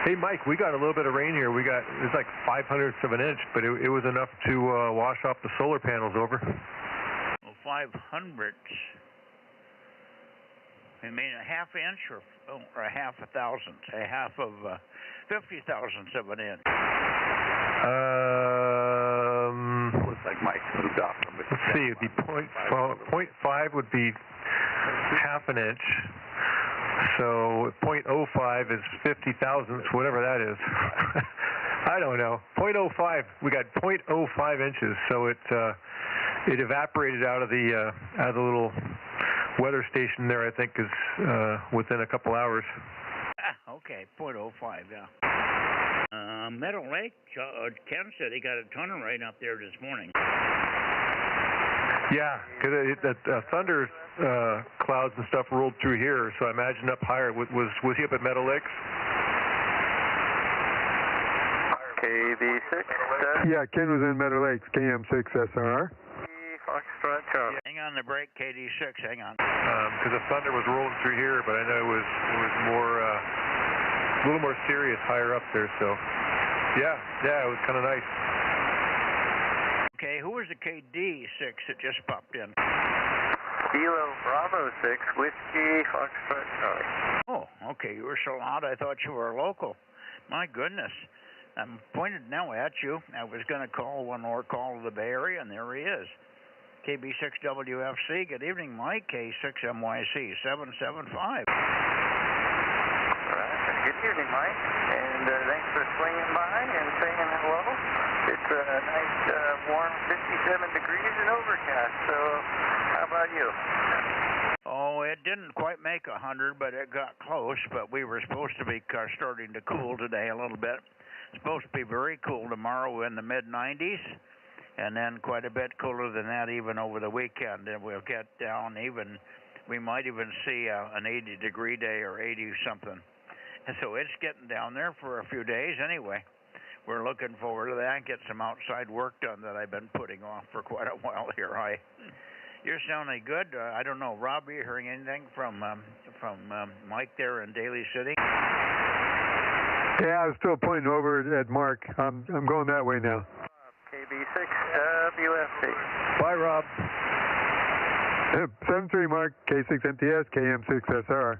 Hey, Mike, we got a little bit of rain here. It was like 0.05 of an inch, but it was enough to wash off the solar panels over. Well, 500. I mean, a half inch or a half a thousandth, a half of 50 thousandths of an inch. Looks like Mike's moved off. Let's see, it'd be 0.5 would be half an inch. So 0.05 is 50 thousandths, whatever that is. I don't know. 0.05. We got 0.05 inches. So it evaporated out of the little weather station there. I think is within a couple hours. Okay, 0.05. Yeah. Meadow Lake. Ken said he got a ton of rain up there this morning. Yeah, because the thunder clouds and stuff rolled through here, so I imagine up higher. Was he up at Meadow Lakes? KB6. Yeah, Ken was in Meadow Lakes, KM6SR. Foxtrot Charlie. Hang on the break, KD6. Hang on. Because the thunder was rolling through here, but I know it was more a little more serious higher up there. So yeah, it was kind of nice. Okay, who was the KD6 that just popped in? Kilo Bravo 6, Whiskey Foxtrot Charlie. Oh, okay, you were so loud I thought you were local. My goodness. I'm pointed now at you. I was going to call one more call to the Bay Area, and there he is. KB6WFC, good evening, Mike. K6MYC, 775. All right, good evening, Mike. And thanks for swinging by and saying hello. It's a nice, warm 57 degrees and overcast, so how about you? Oh, it didn't quite make 100, but it got close. But we were supposed to be starting to cool today a little bit. It's supposed to be very cool tomorrow in the mid-90s, and then quite a bit cooler than that even over the weekend. And we'll get down even, we might even see an 80-degree day or 80-something. And so it's getting down there for a few days anyway. We're looking forward to that, get some outside work done that I've been putting off for quite a while here. You're sounding good. I don't know, Rob, are you hearing anything from Mike there in Daly City? Yeah, I was still pointing over at Mark. I'm going that way now. KB6WFC. Bye, Rob. 73 Mark, K6MTS, KM6SR.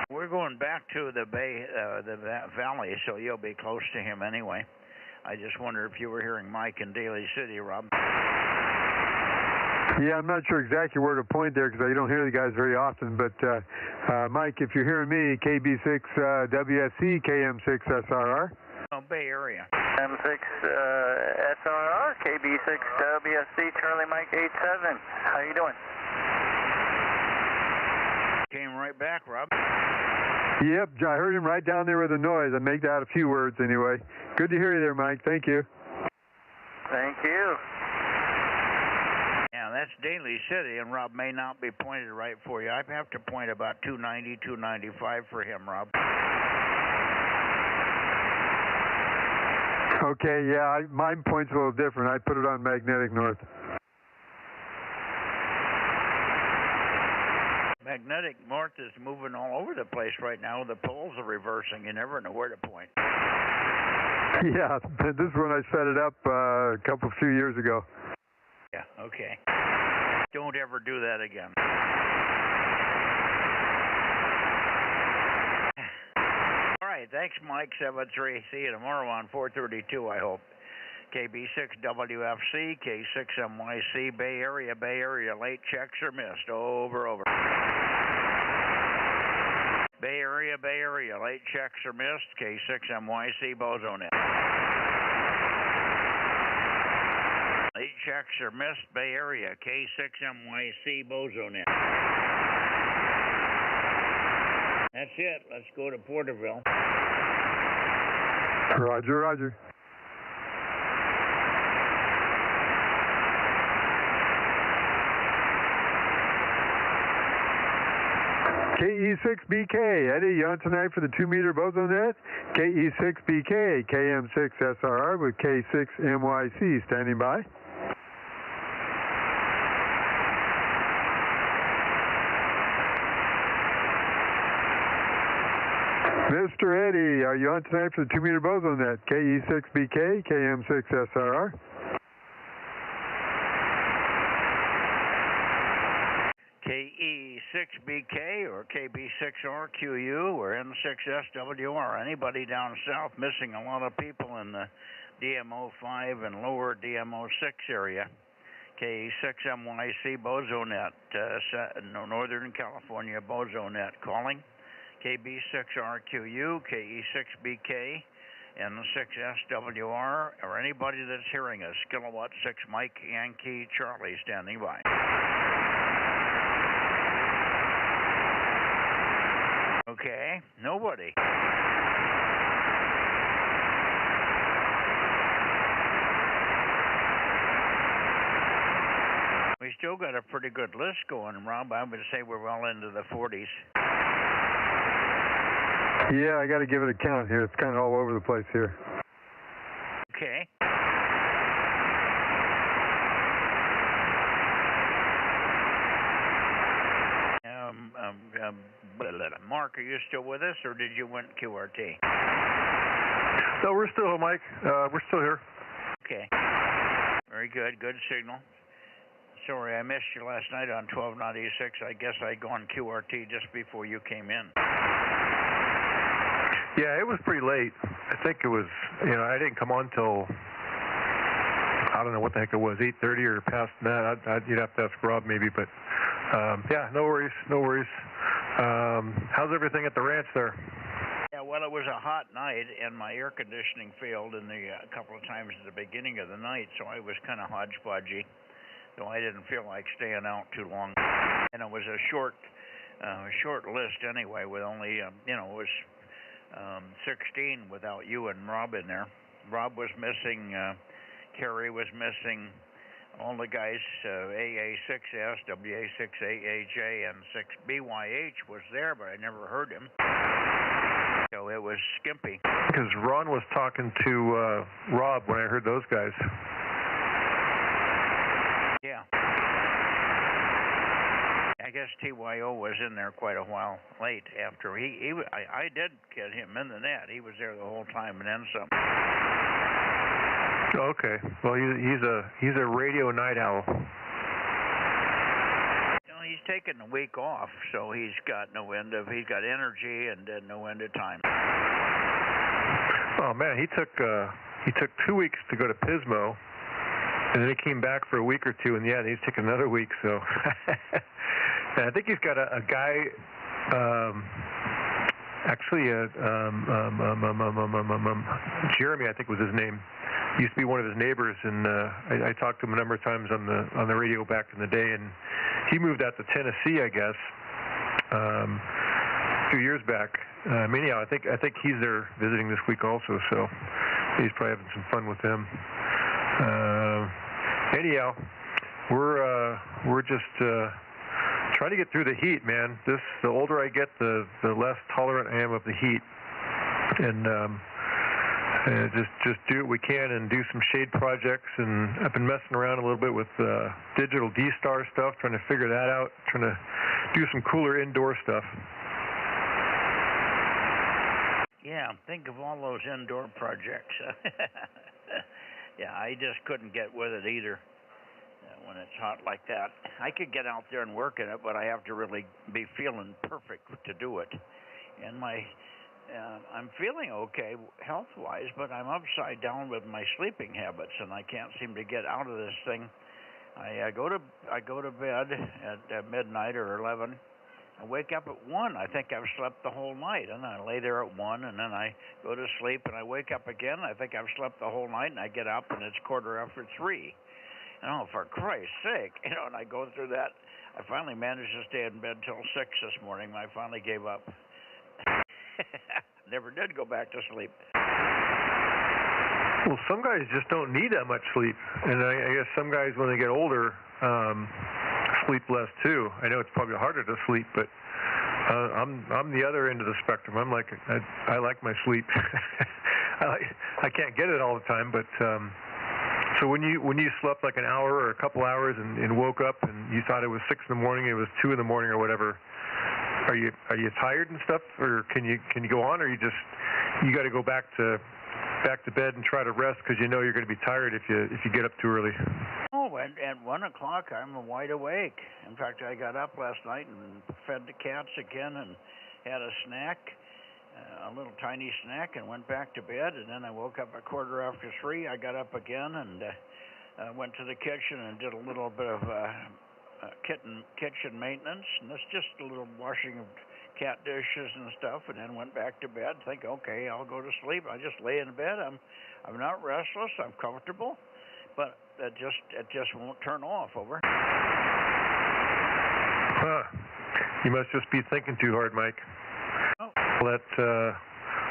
We're going back to the Bay, the Valley, so you'll be close to him anyway. I just wonder if you were hearing Mike in Daly City, Rob. Yeah, I'm not sure exactly where to point there because I don't hear the guys very often. But Mike, if you're hearing me, KB6WSC, KM6SRR. Oh, Bay Area. M6SRR, KB6WSC, Charlie Mike 87. How you doing? Came right back, Rob. Yep, I heard him right down there with the noise. I make out a few words anyway. Good to hear you there, Mike. Thank you. Thank you. Yeah, that's Daly City, and Rob may not be pointed right for you. I have to point about 290, 295 for him, Rob. Okay, yeah, mine point's a little different. I put it on magnetic north. Magnetic north is moving all over the place right now. The poles are reversing. You never know where to point. Yeah, this is when I set it up a few years ago. Yeah, okay. Don't ever do that again. All right, thanks, Mike 73. See you tomorrow on 432, I hope. KB6WFC, K6MYC, Bay Area, late checks are missed. Over. Bay Area, late checks are missed. K6MYC, Bozo Net. Late checks are missed. Bay Area, K6MYC, Bozo Net. That's it. Let's go to Porterville. Roger. KE6BK, Eddie, you on tonight for the 2-meter Bozo Net? KE6BK, KM6SRR with K6MYC, standing by. Mr. Eddie, are you on tonight for the 2-meter Bozo Net? KE6BK, KM6SRR. KE6BK or KB6RQU or N6SWR. Anybody down south missing a lot of people in the DMO5 and lower DMO6 area. KE6MYC Bozo Net, Northern California Bozo Net calling. KB6RQU, KE6BK, N6SWR, or anybody that's hearing us. Kilowatt 6 Mike Yankee Charlie standing by. Okay, nobody. We still got a pretty good list going, Rob. I would say we're well into the 40s. Yeah, I got to give it a count here. It's kind of all over the place here. Okay. Mark, are you still with us, or did you win QRT? No, we're still here, Mike. We're still here. Okay. Very good. Good signal. Sorry, I missed you last night on 1296. I guess I'd gone QRT just before you came in. Yeah, it was pretty late. I think it was, I didn't come on till, I don't know what the heck it was, 8:30 or past that. You'd have to ask Rob maybe, but yeah, no worries, no worries. How's everything at the ranch there? Yeah, well, it was a hot night, and my air conditioning failed in a couple of times at the beginning of the night, so I was kind of hodgepodgey. So I didn't feel like staying out too long, and it was a short list anyway. With only, it was 16 without you and Rob in there. Rob was missing, Kerry was missing, all the guys, AA6S, WA6AAJ, and 6BYH was there, but I never heard him. So it was skimpy. Because Ron was talking to Rob when I heard those guys. Yeah. I guess TYO was in there quite a while late after I did get him in the net. He was there the whole time and then some. Okay. Well, he's a radio night owl. He's taken a week off, so he's got he's got energy and no end of time. Oh man, he took 2 weeks to go to Pismo. And then he came back for a week or two, and yeah, he's taking another week. So, and I think he's got a guy, Jeremy, I think was his name. He used to be one of his neighbors, and I talked to him a number of times on the radio back in the day. And he moved out to Tennessee, I guess, a few years back. Anyhow, I think he's there visiting this week also. So he's probably having some fun with them. Anyhow, we're just trying to get through the heat, man. The older I get, the less tolerant I am of the heat, and just do what we can and do some shade projects. And I've been messing around a little bit with digital D-Star stuff, trying to figure that out, trying to do some cooler indoor stuff. Yeah, think of all those indoor projects. Yeah, I just couldn't get with it either when it's hot like that. I could get out there and work in it, but I have to really be feeling perfect to do it. And I'm feeling okay health-wise, but I'm upside down with my sleeping habits, and I can't seem to get out of this thing. I go to bed at midnight or 11. I wake up at 1. I think I've slept the whole night, and I lay there at 1, and then I go to sleep, and I wake up again. I think I've slept the whole night, and I get up, and it's 3:15. Oh, for Christ's sake, and I go through that. I finally managed to stay in bed till 6 this morning. I finally gave up. Never did go back to sleep. Well, some guys just don't need that much sleep, and I guess some guys, when they get older, sleep less too. I know it's probably harder to sleep, but I'm the other end of the spectrum. I'm like, I like my sleep. I can't get it all the time, but so when you slept like an hour or a couple hours and woke up and you thought it was 6 in the morning, it was 2 in the morning or whatever, are you tired and stuff, or can you go on, or you got to go back to bed and try to rest because you know you're going to be tired if you get up too early? Oh, at 1 o'clock I'm wide awake. In fact, I got up last night and fed the cats again and had a snack, a little tiny snack, and went back to bed. And then I woke up at 3:15. I got up again and went to the kitchen and did a little bit of kitchen maintenance, and that's just a little washing of cat dishes and stuff, and then went back to bed. Think, okay, I'll go to sleep. I just lay in bed. I'm not restless. I'm comfortable, but it just won't turn off. Over. You must just be thinking too hard, Mike. Oh.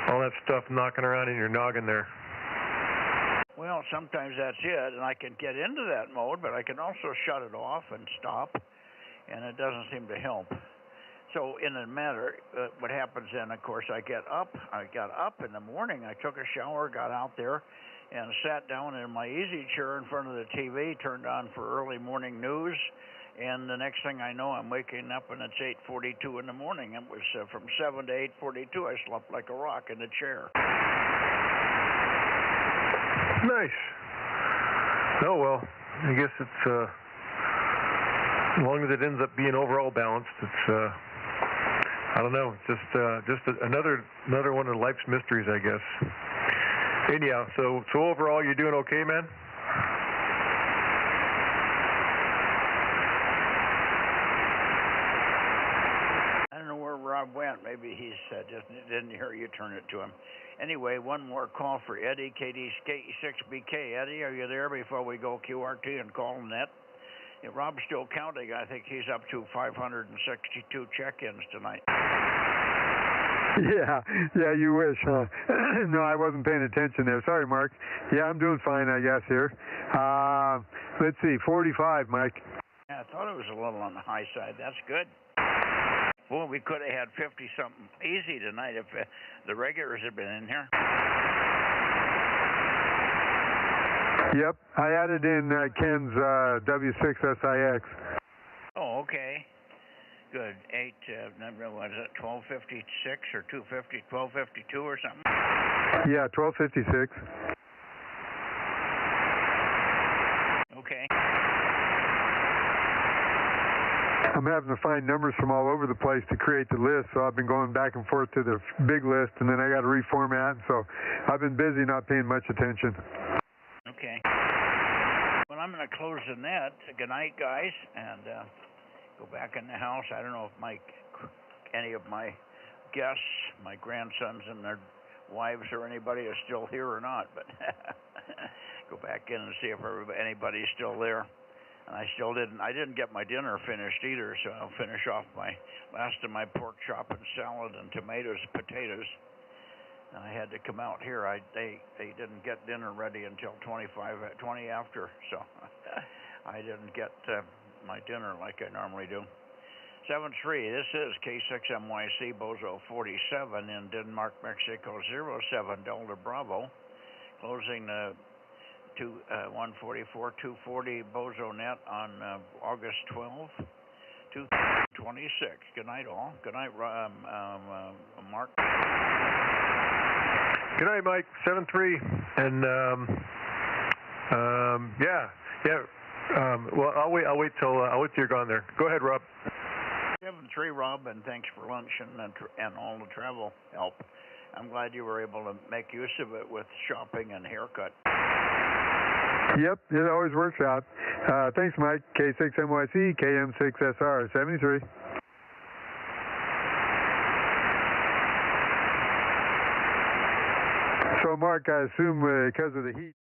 All that stuff knocking around in your noggin there. Well, sometimes that's it, and I can get into that mode, but I can also shut it off and stop, and it doesn't seem to help. So in a matter, what happens then, of course, I got up in the morning, I took a shower, got out there, and sat down in my easy chair in front of the TV, turned on for early morning news, and the next thing I know, I'm waking up, and it's 8:42 in the morning. It was from 7 to 8:42. I slept like a rock in the chair. Nice. Oh, well, I guess it's, as long as it ends up being overall balanced, it's, I don't know, just another one of life's mysteries, I guess. Anyhow, so overall, you're doing okay, man? I don't know where Rob went. Maybe he's just didn't hear you turn it to him. Anyway, one more call for Eddie, KD6BK. Eddie, are you there before we go QRT and call Net? Yeah, Rob's still counting. I think he's up to 562 check-ins tonight. Yeah, you wish, huh? No, I wasn't paying attention there. Sorry, Mark. Yeah, I'm doing fine, I guess, here. Let's see, 45, Mike. Yeah, I thought it was a little on the high side. That's good. Well, we could have had 50-something easy tonight if the regulars had been in here. Yep, I added in Ken's W6SIX. Oh, okay. Good. Was it 1256 or 250, 1252 or something? Yeah, 1256. Okay. I'm having to find numbers from all over the place to create the list, so I've been going back and forth to the big list, and then I got to reformat, so I've been busy not paying much attention. Okay. Well, I'm going to close the net. Good night, guys, and go back in the house. I don't know if any of my guests, my grandsons and their wives or anybody is still here or not, but go back in and see if anybody's still there. And I didn't get my dinner finished either, so I'll finish off my last of my pork chop and salad and tomatoes, potatoes. And I had to come out here. They didn't get dinner ready until 20 after, so I didn't get my dinner like I normally do. 7-3, this is K6MYC Bozo 47 in Denmark, Mexico 07 Delta Bravo, closing 144 240 Bozo Net on August 12, 2026. Good night, all. Good night, Mark. Good night, Mike. 7-3, and well, I'll wait till you're gone there. Go ahead, Rob. 7-3, Rob, and thanks for lunch and all the travel help. I'm glad you were able to make use of it with shopping and haircut. Yep, it always works out. Thanks, Mike. K6MYC, KM6SR, 73. So, Mark, I assume because of the heat.